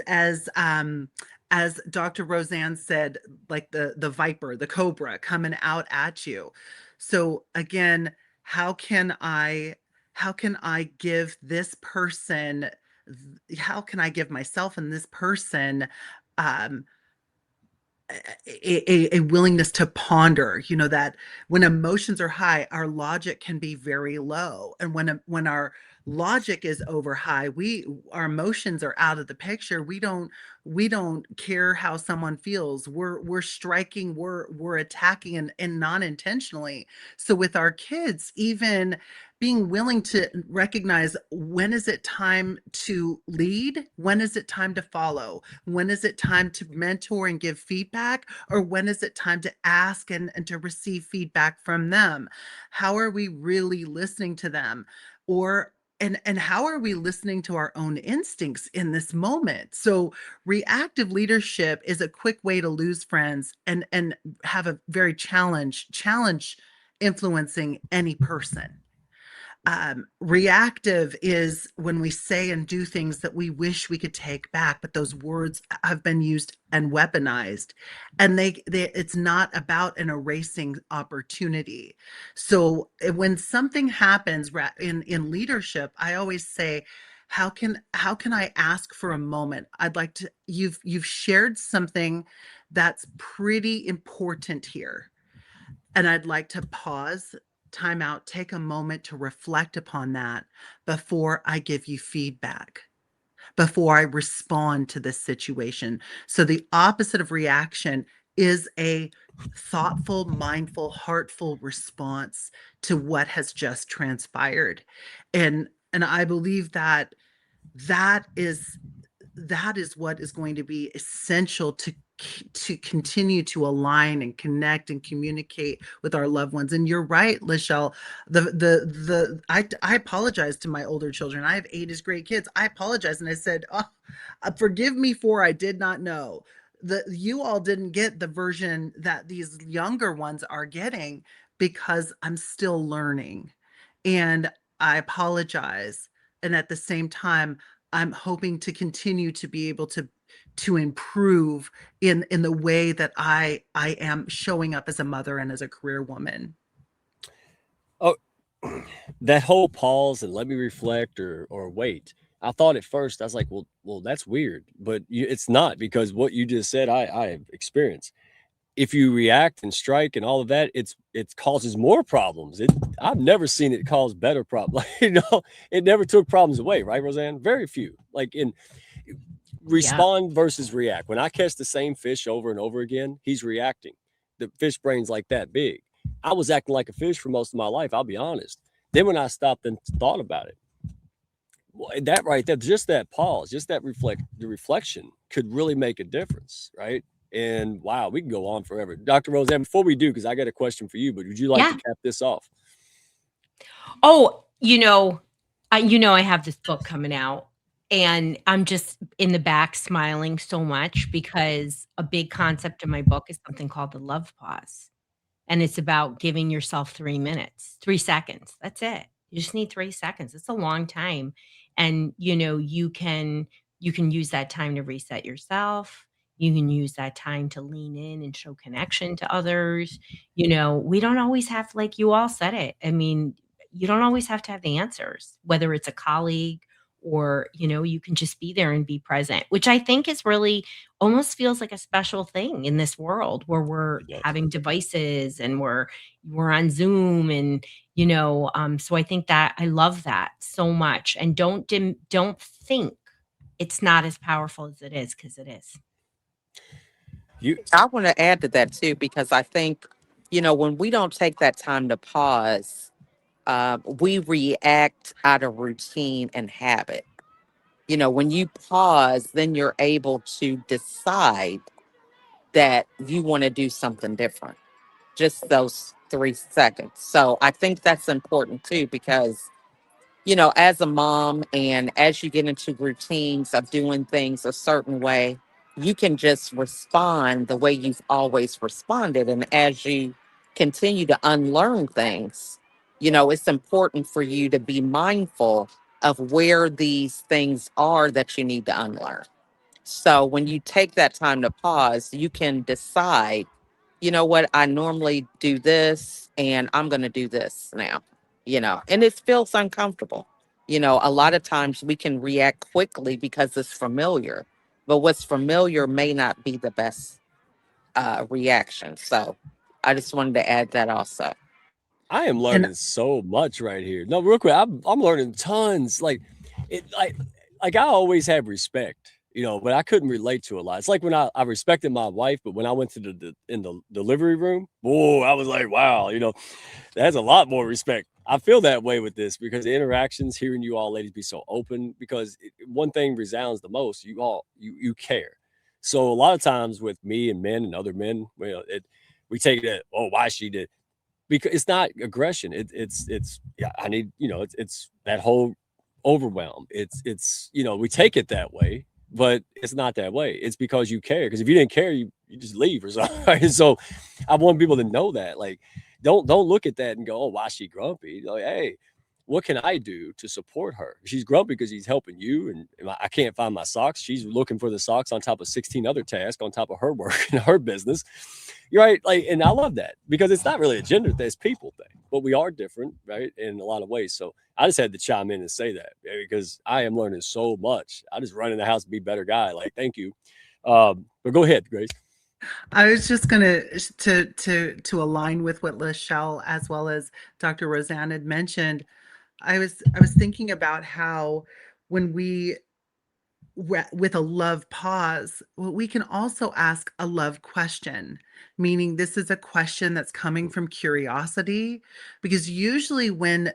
Dr. Roseanne said, like the viper, the cobra coming out at you. So again, how can I how can I give this person, how can I give myself and this person um a willingness to ponder, that when emotions are high, our logic can be very low. And when our logic is over high, our emotions are out of the picture. We don't care how someone feels. We're striking, we're attacking and non-intentionally. So with our kids, even being willing to recognize, when is it time to lead? When is it time to follow? When is it time to mentor and give feedback? Or when is it time to ask and to receive feedback from them? How are we really listening to them? Or and how are we listening to our own instincts in this moment? So reactive leadership is a quick way to lose friends and have a very challenge influencing any person. Reactive is when we say and do things that we wish we could take back, but those words have been used and weaponized, and it's not about an erasing opportunity. So when something happens in leadership, I always say, how can I ask for a moment? I'd like to, you've shared something that's pretty important here, and I'd like to pause, time out, take a moment to reflect upon that before I give you feedback, before I respond to this situation. So the opposite of reaction is a thoughtful, mindful, heartful response to what has just transpired. And I believe that that is that is what is going to be essential to continue to align and connect and communicate with our loved ones. And you're right, Lachelle. I apologize to my older children. I have 8 as great kids. I apologize, and I said, "Oh, forgive me for I did not know." You all didn't get the version that these younger ones are getting because I'm still learning, and I apologize. And at the same time, I'm hoping to continue to be able to improve in the way that I am showing up as a mother and as a career woman. Oh, that whole pause and let me reflect or wait. I thought at first I was like, well, that's weird, but it's not because what you just said, I have experienced. If you react and strike and all of that, it causes more problems. I've never seen it cause better problems. It never took problems away, right, Roseanne? Very few. Like in Yeah. respond versus react. When I catch the same fish over and over again, he's reacting. The fish brain's like that big. I was acting like a fish for most of my life, I'll be honest. Then when I stopped and thought about it, well, that right there, just that pause, just the reflection could really make a difference, right? And wow, we can go on forever. Dr. Roseanne, before we do, because I got a question for you, but would you like to Yeah. cap this off? Oh, I have this book coming out, and I'm just in the back smiling so much because a big concept in my book is something called the love pause. And it's about giving yourself 3 minutes, 3 seconds. That's it. You just need 3 seconds. It's a long time. And, you can use that time to reset yourself. You can use that time to lean in and show connection to others. We don't always have, like you all said it. I mean, you don't always have to have the answers, whether it's a colleague or, you can just be there and be present, which I think is really almost feels like a special thing in this world where we're It does. having devices and we're on Zoom and so I think that I love that so much, and don't think it's not as powerful as it is, because it is. You, I want to add to that too, because I think, when we don't take that time to pause, we react out of routine and habit. When you pause, then you're able to decide that you want to do something different. Just those 3 seconds. So I think that's important too, because as a mom and as you get into routines of doing things a certain way, you can just respond the way you've always responded. And as you continue to unlearn things, it's important for you to be mindful of where these things are that you need to unlearn. So when you take that time to pause, you can decide, what, I normally do this and I'm going to do this now, and it feels uncomfortable. A lot of times we can react quickly because it's familiar, but what's familiar may not be the best reaction. So I just wanted to add that also. I am And learning so much right here. No, real quick, I'm learning tons. It, like I always have respect, but I couldn't relate to a lot. It's like when I respected my wife, but when I went to in the delivery room, whoa, I was like, wow, that's a lot more respect. I feel that way with this because the interactions, hearing you all ladies be so open, because one thing resounds the most, you care. So a lot of times with me and men and other men, we take that, oh, why she did, because it's not aggression. It's yeah, I need, it's that whole overwhelm. It's we take it that way, but it's not that way. It's because you care. Because if you didn't care, you just leave or something. Right? So I want people to know that. Like, don't look at that and go, oh, why is she grumpy? Like, hey, what can I do to support her? She's grumpy because he's helping you, and I can't find my socks. She's looking for the socks on top of 16 other tasks on top of her work and her business. You're right. Like, and I love that because it's not really a gender thing, it's people thing, but we are different, right? In a lot of ways. So I just had to chime in and say that because I am learning so much. I just run in the house and be a better guy. Like, thank you. But go ahead, Grace. I was just gonna to align with what Lachelle as well as Dr. Roseanne had mentioned. I was thinking about how when we with a love pause, well, we can also ask a love question, meaning this is a question that's coming from curiosity, because usually when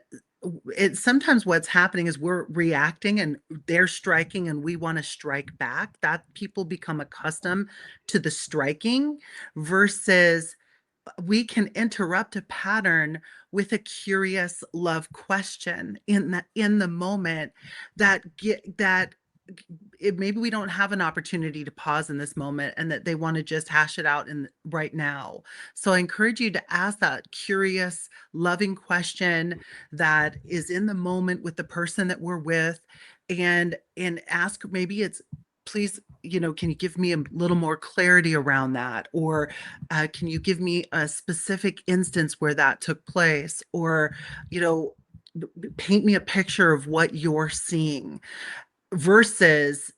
it's sometimes what's happening is we're reacting and they're striking and we want to strike back, that people become accustomed to the striking versus we can interrupt a pattern with a curious love question in the moment that get that maybe we don't have an opportunity to pause in this moment and that they want to just hash it out in right now. So I encourage you to ask that curious loving question that is in the moment with the person that we're with, and ask, maybe it's, please, can you give me a little more clarity around that, or can you give me a specific instance where that took place, or you know paint me a picture of what you're seeing versus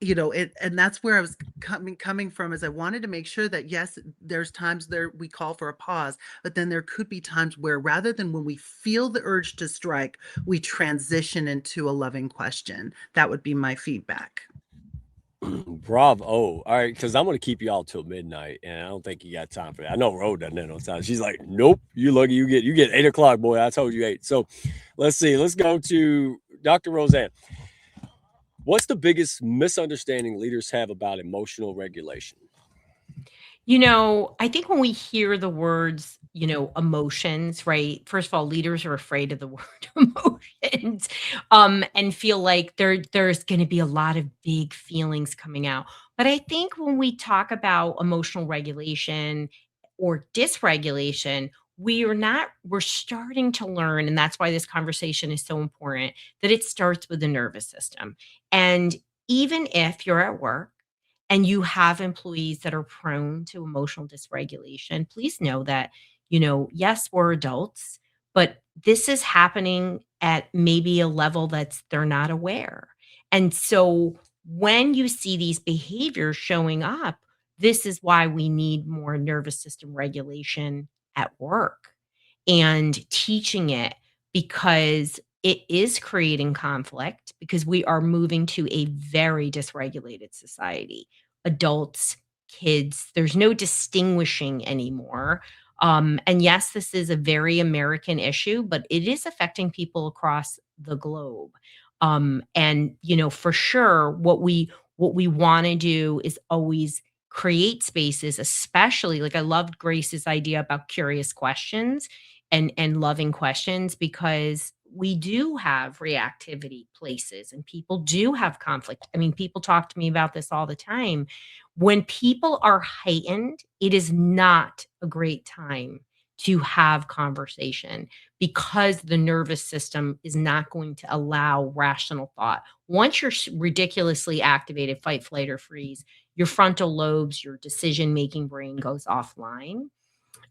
it. And that's where I was coming from, is I wanted to make sure that yes, there's times there we call for a pause, but then there could be times where rather than when we feel the urge to strike, we transition into a loving question. That would be my feedback. Bravo. All right, because I'm gonna keep y'all till midnight, and I don't think you got time for that. I know Ro doesn't have no time. She's like, nope, you lucky you get 8 o'clock, boy. I told you 8. So let's see. Let's go to Dr. Roseanne. What's the biggest misunderstanding leaders have about emotional regulation? I think when we hear the words emotions, right? First of all, leaders are afraid of the word emotions, and feel like there's going to be a lot of big feelings coming out. But I think when we talk about emotional regulation or dysregulation, we're starting to learn, and that's why this conversation is so important, that it starts with the nervous system. And even if you're at work and you have employees that are prone to emotional dysregulation, please know that, yes, we're adults, but this is happening at maybe a level that's they're not aware. And so when you see these behaviors showing up, this is why we need more nervous system regulation at work and teaching it, because it is creating conflict, because we are moving to a very dysregulated society. Adults, kids, there's no distinguishing anymore. And yes, this is a very American issue, but it is affecting people across the globe. And for sure, what we want to do is always create spaces, especially like I loved Grace's idea about curious questions and loving questions, because we do have reactivity places and people do have conflict. I mean, people talk to me about this all the time. When people are heightened, it is not a great time to have conversation, because the nervous system is not going to allow rational thought. Once you're ridiculously activated, fight, flight, or freeze, your frontal lobes, your decision making brain goes offline.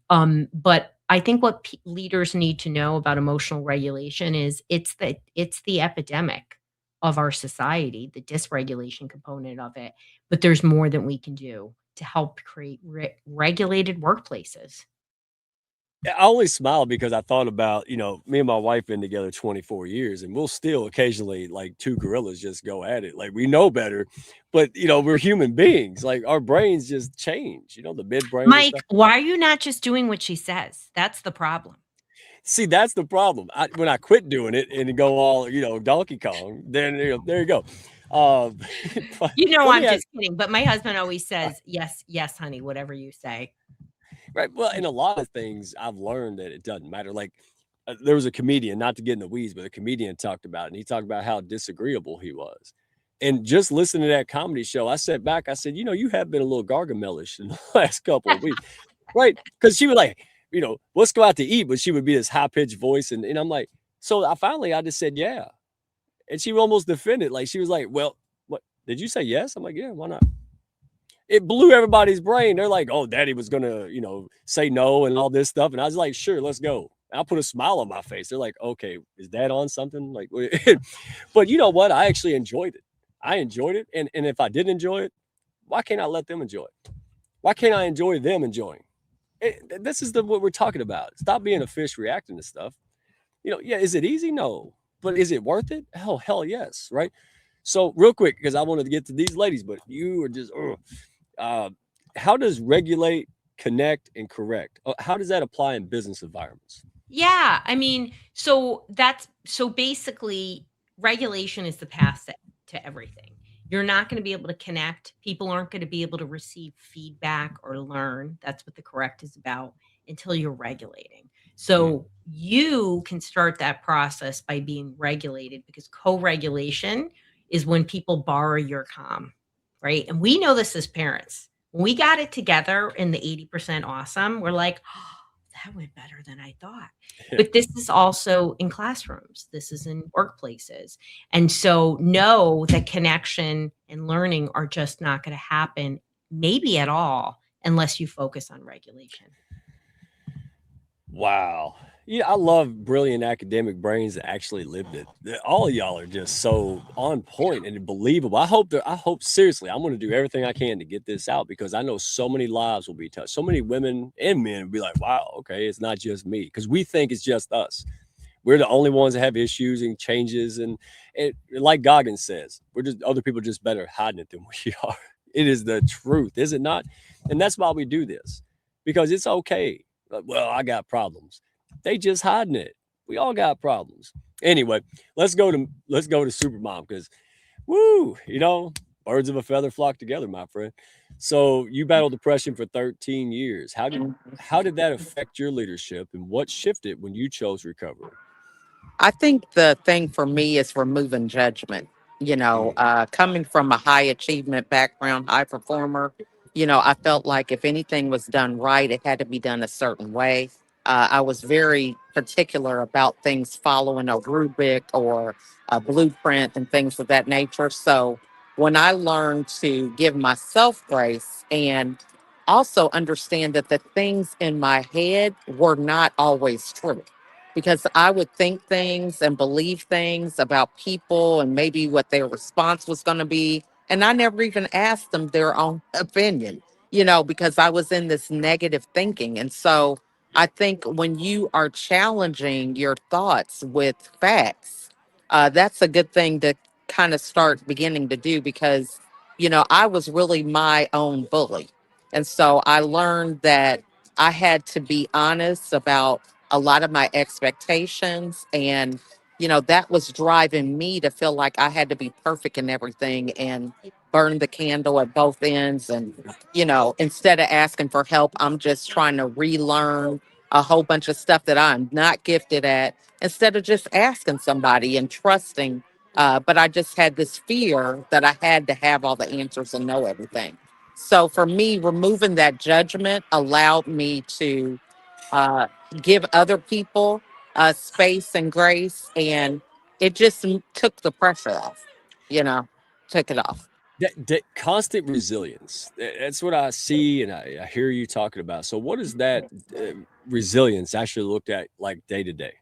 But I think what leaders need to know about emotional regulation is it's the epidemic of our society, the dysregulation component of it. But there's more that we can do to help create regulated workplaces. I only smile because I thought about, me and my wife been together 24 years and we'll still occasionally like two gorillas just go at it. Like we know better, but we're human beings. Like our brains just change, the midbrain and Mike, stuff. why are you not just doing what she says? That's the problem. See, that's the problem. When I quit doing it and go all, Donkey Kong, then there you go. Um, but let me I'm ask, just kidding, but my husband always says, "Yes, yes, honey, whatever you say." right? Well, in a lot of things, I've learned that it doesn't matter. Like there was a comedian, not to get in the weeds, but a comedian talked about it, and he talked about how disagreeable he was. And just listening to that comedy show, I sat back, I said, you have been a little gargamelish in the last couple of weeks, right? Because she was like, let's go out to eat, but she would be this high pitched voice, and I'm like, so I just said, yeah, and she almost defended, like she was like, well, what did you say? Yes, I'm like, yeah, why not? It blew everybody's brain. They're like, oh, daddy was gonna, say no and all this stuff. And I was like, sure, let's go. I'll put a smile on my face. They're like, okay, is dad on something? Like, but you know what? I actually enjoyed it. I enjoyed it. And if I didn't enjoy it, why can't I let them enjoy it? Why can't I enjoy them enjoying it? This is what we're talking about. Stop being a fish reacting to stuff. Yeah, is it easy? No. But is it worth it? Hell yes, right? So real quick, because I wanted to get to these ladies, but you are just uh, how does regulate, connect, and correct? How does that apply in business environments? Yeah, I mean, so basically regulation is the path to everything. You're not going to be able to connect. People aren't going to be able to receive feedback or learn. That's what the correct is about, until you're regulating. Mm, So you can start that process by being regulated, because co-regulation is when people borrow your calm, right? And we know this as parents. When we got it together in the 80% awesome, we're like, oh, that went better than I thought. yeah. But this is also in classrooms, this is in workplaces. And so know that connection and learning are just not going to happen, maybe at all, unless you focus on regulation. Wow. Yeah, I love brilliant academic brains that actually lived it. All of y'all are just so on point and believable. I hope seriously, I'm going to do everything I can to get this out, because I know so many lives will be touched. So many women and men will be like, wow, okay, it's not just me. Because we think it's just us. We're the only ones that have issues and changes. And like Goggins says, we're just other people just better hiding it than we are. It is the truth, is it not? And that's why we do this, because it's okay. Well, I got problems. They just hiding it. We all got problems. Anyway, let's go to Supermom, because woo, birds of a feather flock together, my friend. So you battled depression for 13 years. How did that affect your leadership, and what shifted when you chose recovery? I think the thing for me is removing judgment. Mm. Coming from a high achievement background, high performer, I felt like if anything was done right, it had to be done a certain way. I was very particular about things following a rubric or a blueprint and things of that nature. So when I learned to give myself grace and also understand that the things in my head were not always true, because I would think things and believe things about people and maybe what their response was going to be. And I never even asked them their own opinion, because I was in this negative thinking. And so I think when you are challenging your thoughts with facts, that's a good thing to kind of start beginning to do because, I was really my own bully. And so I learned that I had to be honest about a lot of my expectations. And, that was driving me to feel like I had to be perfect in everything and burn the candle at both ends. And, instead of asking for help, I'm just trying to relearn a whole bunch of stuff that I'm not gifted at instead of just asking somebody and trusting. But I just had this fear that I had to have all the answers and know everything. So for me, removing that judgment allowed me to uh, give other people space and grace. And it just took the pressure off, you know, took it off. That constant resilience. That's what I see and I hear you talking about. So, what is that resilience actually looked at like day to day?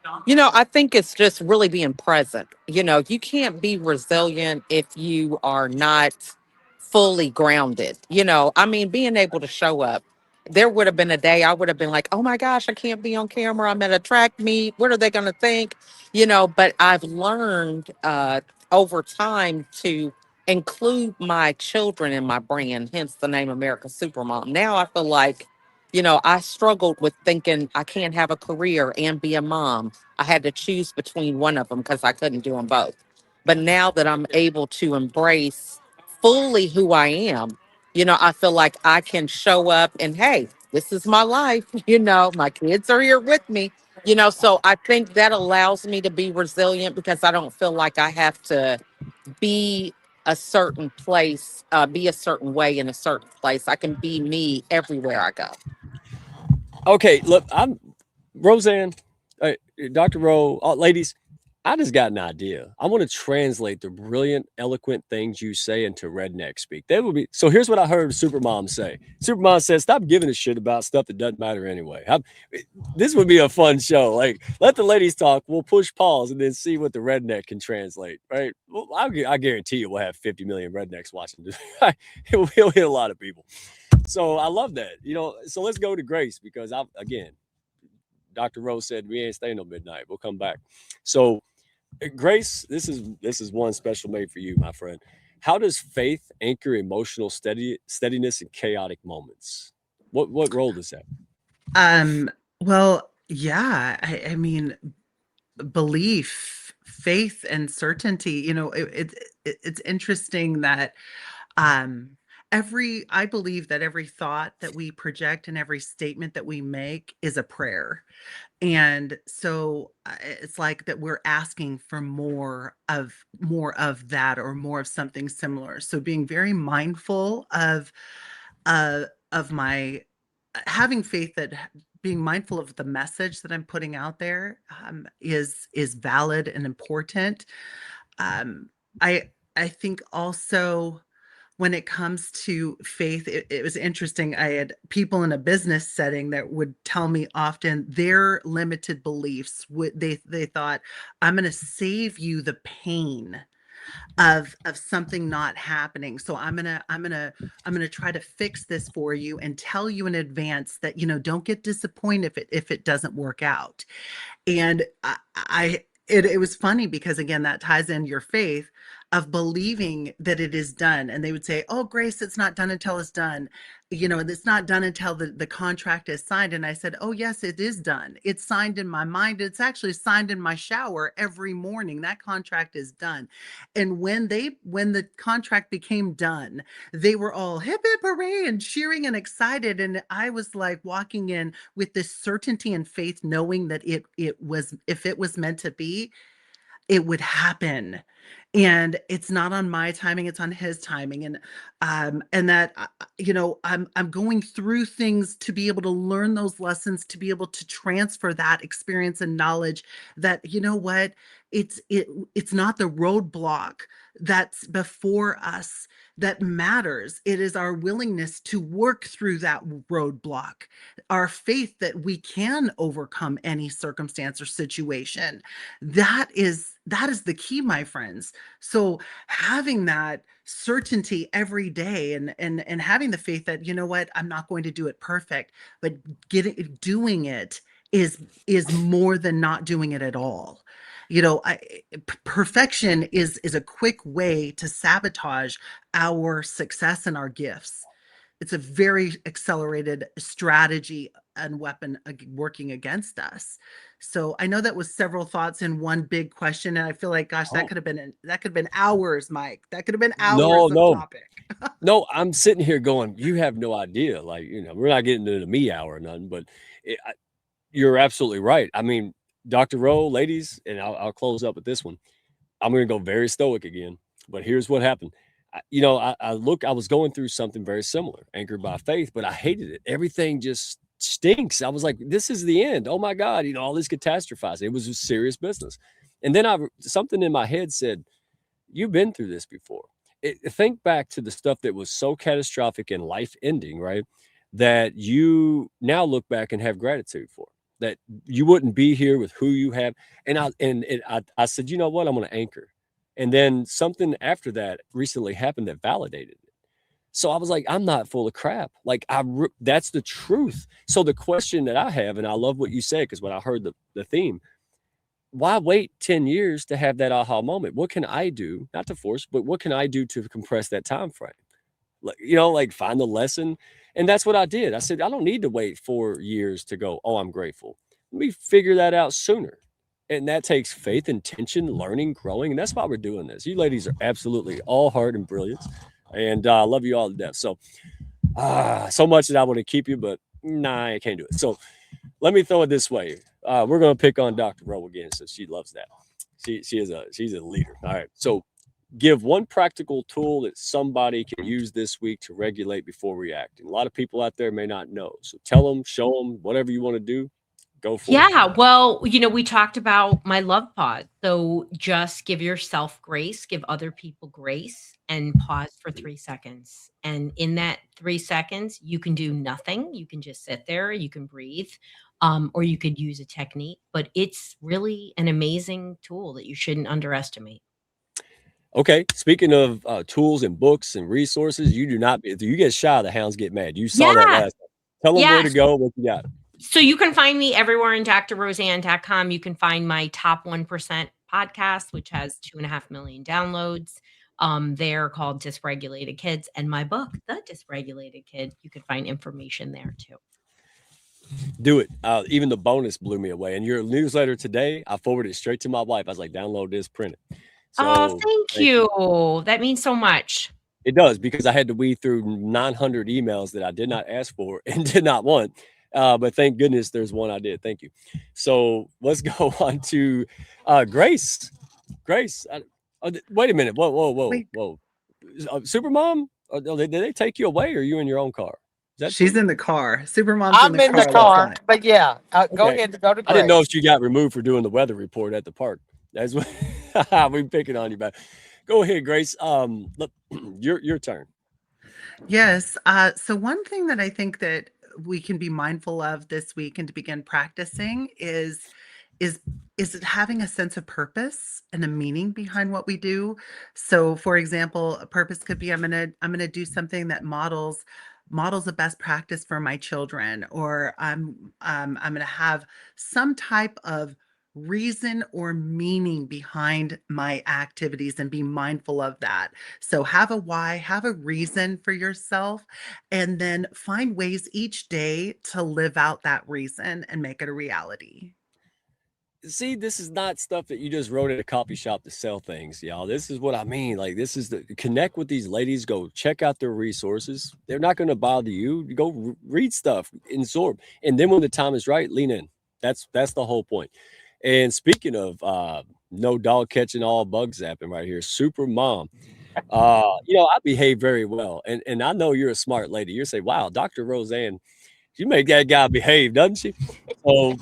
I think it's just really being present. You can't be resilient if you are not fully grounded. I mean, being able to show up. There would have been a day I would have been like, oh my gosh, I can't be on camera. I'm at a track meet. What are they going to think? But I've learned over time to include my children in my brand, hence the name America's Supermom. Now I feel like, I struggled with thinking I can't have a career and be a mom. I had to choose between one of them because I couldn't do them both. But now that I'm able to embrace fully who I am, I feel like I can show up and, hey, this is my life. My kids are here with me. So I think that allows me to be resilient because I don't feel like I have to be a certain place, be a certain way in a certain place. I can be me everywhere I go. Okay, look, I'm Roseanne, uh, Dr. Rowe, ladies. I just got an idea. I want to translate the brilliant, eloquent things you say into redneck speak. That would be so. Here's what I heard Supermom say. Supermom says, "Stop giving a shit about stuff that doesn't matter anyway." This would be a fun show. Like, let the ladies talk. We'll push pause and then see what the redneck can translate. Right? Well, I guarantee you, we'll have 50 million rednecks watching this. It'll hit a lot of people. So I love that. So let's go to Grace because again, Dr. Rose said we ain't staying till midnight. We'll come back. So Grace, this is one special made for you, my friend. How does faith anchor emotional steadiness in chaotic moments? What role does that? Um, well, yeah, I mean, belief, faith, and certainty. It's interesting that um, I believe that every thought that we project and every statement that we make is a prayer. And so it's like that we're asking for more of that or more of something similar. So being very mindful of my having faith that being mindful of the message that I'm putting out there is valid and important. Um, I think also when it comes to faith, it was interesting. I had people in a business setting that would tell me often their limited beliefs. They thought, I'm going to save you the pain of something not happening. So I'm gonna try to fix this for you and tell you in advance that don't get disappointed if it doesn't work out. And it was funny because again that ties in your faith. of believing that it is done. And they would say, oh, Grace, it's not done until it's done. It's not done until the contract is signed. And I said, oh, yes, it is done. It's signed in my mind. It's actually signed in my shower every morning. That contract is done. And when the contract became done, they were all hip hip hooray and cheering and excited. And I was like walking in with this certainty and faith, knowing that it was, if it was meant to be, it would happen. And it's not on my timing, it's on his timing. And that I'm going through things to be able to learn those lessons, to be able to transfer that experience and knowledge, that what, it's not the roadblock that's before us that matters. It is our willingness to work through that roadblock, our faith that we can overcome any circumstance or situation. That is the key, my friends. So having that certainty every day, and having the faith that, what, I'm not going to do it perfect, but doing it is more than not doing it at all. Perfection is a quick way to sabotage our success and our gifts. It's a very accelerated strategy and weapon working against us. So I know that was several thoughts in one big question, and I feel like, gosh, Oh, that could have been hours, Mike. That could have been no, hours of no, topic. no. I'm sitting here going, you have no idea. Like, we're not getting into the me hour or nothing, but it, I, you're absolutely right. I mean, Dr. Rowe, ladies, and I'll close up with this one. I'm going to go very stoic again, but here's what happened. I was going through something very similar, anchored by faith, but I hated it. Everything just stinks. I was like, this is the end. Oh my God, all this catastrophizing. It was a serious business. And then something in my head said, you've been through this before. Think back to the stuff that was so catastrophic and life ending, right? That you now look back and have gratitude for. That you wouldn't be here with who you have. And I said, you know what? I'm going to anchor. And then something after that recently happened that validated it. So I was like, I'm not full of crap. Like that's the truth. So the question that I have, and I love what you said, because when I heard the theme, why wait 10 years to have that aha moment? What can I do, not to force, but what can I do to compress that time frame? Like find the lesson. And that's what I did. I said, I don't need to wait 4 years to go, oh, I'm grateful. Let me figure that out sooner. And that takes faith, intention, learning, growing. And that's why we're doing this. You ladies are absolutely all heart and brilliance. And I love you all to death. So, so much that I want to keep you, but nah, I can't do it. So let me throw it this way. We're going to pick on Dr. Rowe again, since she loves that. She's a leader. All right. So give one practical tool that somebody can use this week to regulate before reacting. A lot of people out there may not know. So tell them, show them, whatever you want to do, go for it. Yeah, well, we talked about my love pause. So just give yourself grace, give other people grace, and pause for 3 seconds. And in that 3 seconds, you can do nothing. You can just sit there, you can breathe, or you could use a technique. But it's really an amazing tool that you shouldn't underestimate. Okay. Speaking of tools and books and resources, you do not, if you get shy, the hounds get mad. You saw that Yeah. last time. Tell them where to Yes. go, what you got. So you can find me everywhere in drroseanne.com. You can find my Top 1% podcast, which has 2.5 million downloads. They're called Dysregulated Kids, and my book, The Dysregulated Kid. You can find information there too. Do it. Even the bonus blew me away. And your newsletter today, I forwarded it straight to my wife. I was like, download this, print it. Oh, So thank thank you. you. That means so much. It does, because I had to weed through 900 emails that I did not ask for and did not want. But thank goodness there's one I did. Thank you. So let's go on to Grace. Grace, wait a minute. Whoa, whoa, whoa, Wait, whoa. Supermom, did they take you away, or are you in your own car? Is that she's true? in the car. Supermom's in I'm the in the car. That's car, fine. but yeah, go Okay. ahead and go to I didn't know Grace. if you got removed for doing the weather report at the park. That's what we picking on you about. Go ahead, Grace. Look, your turn. Yes. So one thing that I think that we can be mindful of this week and to begin practicing is is it having a sense of purpose and a meaning behind what we do. So for example, a purpose could be, I'm gonna do something that models a best practice for my children, or I'm gonna have some type of reason or meaning behind my activities and be mindful of that. So have a why, have a reason for yourself, and then find ways each day to live out that reason and make it a reality. See, this is not stuff that you just wrote at a coffee shop to sell things, y'all. This is what I mean. Like, this is the connect with these ladies, go check out their resources. They're not going to bother you. You go read stuff, absorb. And then when the time is right, lean in. That's the whole point. And speaking of no dog catching, all bug zapping right here, super mom. I behave very well. And I know you're a smart lady. You're say, wow, Dr. Roseanne, she make that guy behave, doesn't she? So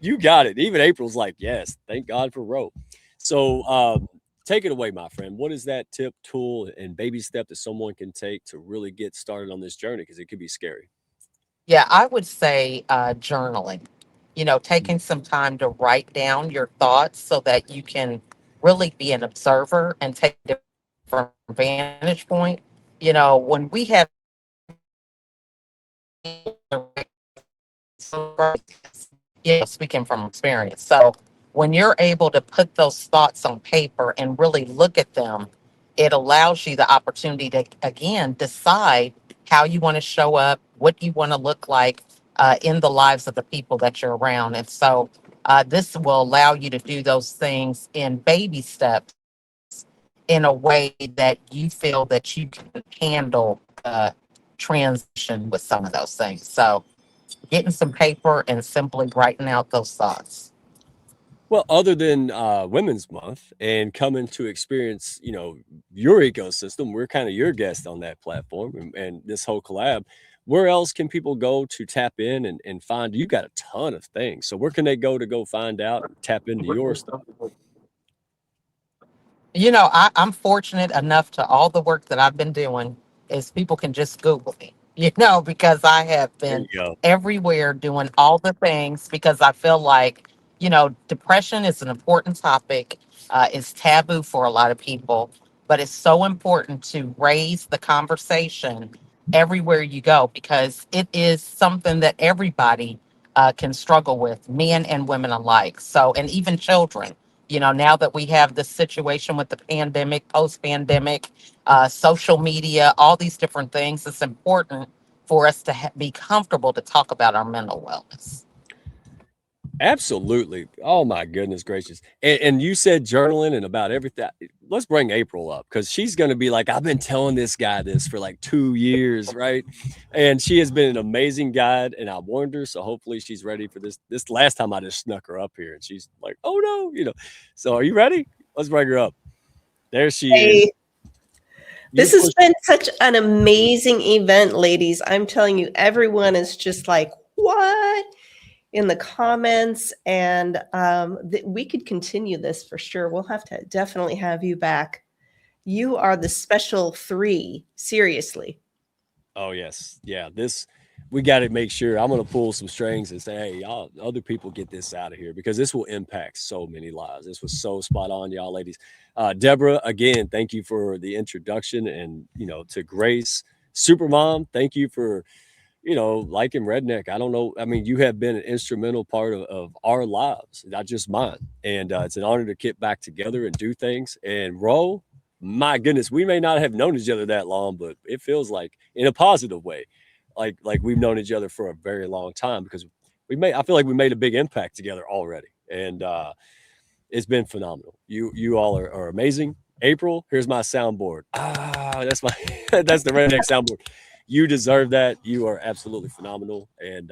you got it. Even April's like, yes, thank God for Ro. So take it away, my friend. What is that tip, tool, and baby step that someone can take to really get started on this journey? Because it could be scary. Yeah, I would say journaling, taking some time to write down your thoughts so that you can really be an observer and take it from vantage point. When we have speaking from experience. So when you're able to put those thoughts on paper and really look at them, it allows you the opportunity to, again, decide how you want to show up, what you want to look like in the lives of the people that you're around. And so this will allow you to do those things in baby steps in a way that you feel that you can handle transition with some of those things. So getting some paper and simply writing out those thoughts. Well, other than Women's Month and coming to experience, your ecosystem, we're kind of your guest on that platform and this whole collab. Where else can people go to tap in and find? You got a ton of things. So where can they go find out and tap into your stuff? I'm fortunate enough to all the work that I've been doing is people can just Google me, because I have There been you go. everywhere doing all the things because I feel like, depression is an important topic. It's taboo for a lot of people, but it's so important to raise the conversation everywhere you go because it is something that everybody can struggle with, men and women alike. So, and even children now that we have this situation with the pandemic, post pandemic, social media, all these different things, it's important for us to be comfortable to talk about our mental wellness. Absolutely. Oh my goodness gracious. And you said journaling and about everything. Let's bring April up because she's going to be like, I've been telling this guy this for like 2 years, right? And she has been an amazing guide, and I warned her, so hopefully she's ready for this. This last time I just snuck her up here, and she's like, oh no. So are you ready? Let's bring her up. There she is. Hey, You this has pushed. been such an amazing event, ladies. I'm telling you, everyone is just like, what? In the comments, and we could continue this for sure. We'll have to definitely have you back. You are the special three, seriously. Oh yes, yeah. This we got to make sure. I'm gonna pull some strings and say, hey, y'all, other people get this out of here because this will impact so many lives. This was so spot on, y'all, ladies. Deborah, again, thank you for the introduction, and to Grace, Supermom, thank you for liking Redneck. I don't know. I mean, you have been an instrumental part of our lives, not just mine. And it's an honor to get back together and do things. And Ro, my goodness, we may not have known each other that long, but it feels like in a positive way, like we've known each other for a very long time because I feel like we made a big impact together already. And it's been phenomenal. You all are amazing. April, here's my soundboard. That's my that's the Redneck soundboard. You deserve that. You are absolutely phenomenal. And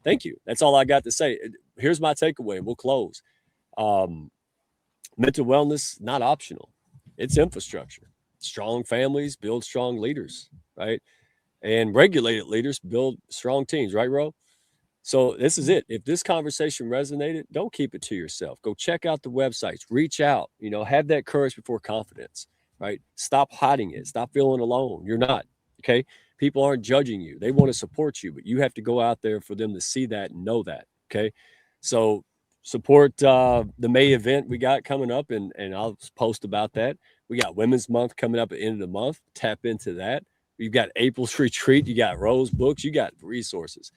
thank you. That's all I got to say. Here's my takeaway, and we'll close. Um, Mental wellness, not optional. It's infrastructure. Strong families build strong leaders, right? And regulated leaders build strong teams, right, Ro? So this is it. If this conversation resonated, don't keep it to yourself. Go check out the websites, reach out, have that courage before confidence, right? Stop hiding it. Stop feeling alone. You're not. Okay. People aren't judging you. They want to support you, but you have to go out there for them to see that and know that. Okay. So support the May event we got coming up, and I'll post about that. We got Women's Month coming up at the end of the month. Tap into that. You've got April's retreat. You got Rose books. You got resources.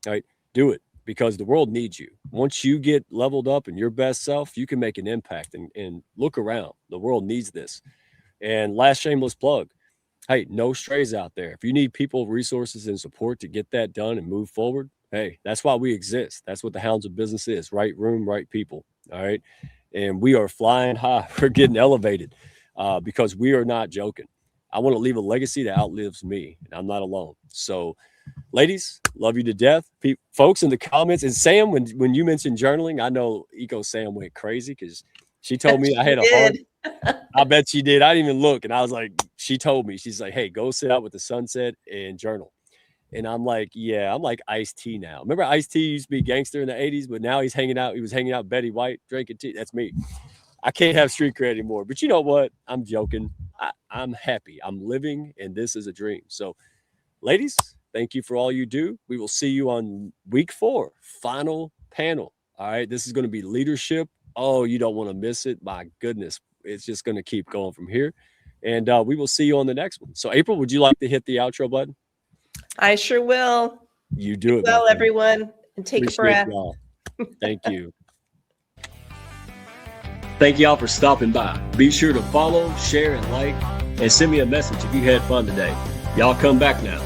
All right. Do it. because the world needs you. Once you get leveled up in your best self, you can make an impact, and look around. The world needs this. And last shameless plug. Hey, no strays out there. If you need people, resources, and support to get that done and move forward, hey, that's why we exist. That's what the Hounds of Business is. Right room, right people. All right. And we are flying high. We're getting elevated because we are not joking. I want to leave a legacy that outlives me, and I'm not alone. So, ladies, love you to death. Folks in the comments, and Sam, when you mentioned journaling, I know Eco Sam went crazy because she told me I had a hard. I bet she did. I didn't even look, and I was like, she told me, she's like, hey, go sit out with the sunset and journal. And I'm like, yeah, I'm like Ice-T now. Remember Ice-T used to be gangster in the 80s, but now he's hanging out. He was hanging out with Betty White, drinking tea. That's me. I can't have street cred anymore. But you know what? I'm joking. I'm happy. I'm living, and this is a dream. So, ladies, thank you for all you do. We will see you on week 4, final panel. All right. This is going to be leadership. Oh, you don't want to miss it. My goodness. It's just going to keep going from here. And we will see you on the next one. So, April, would you like to hit the outro button? I sure will. You do it. Well, everyone, and take a breath. Y'all. Thank you. Thank y'all for stopping by. Be sure to follow, share, and like, and send me a message if you had fun today. Y'all come back now.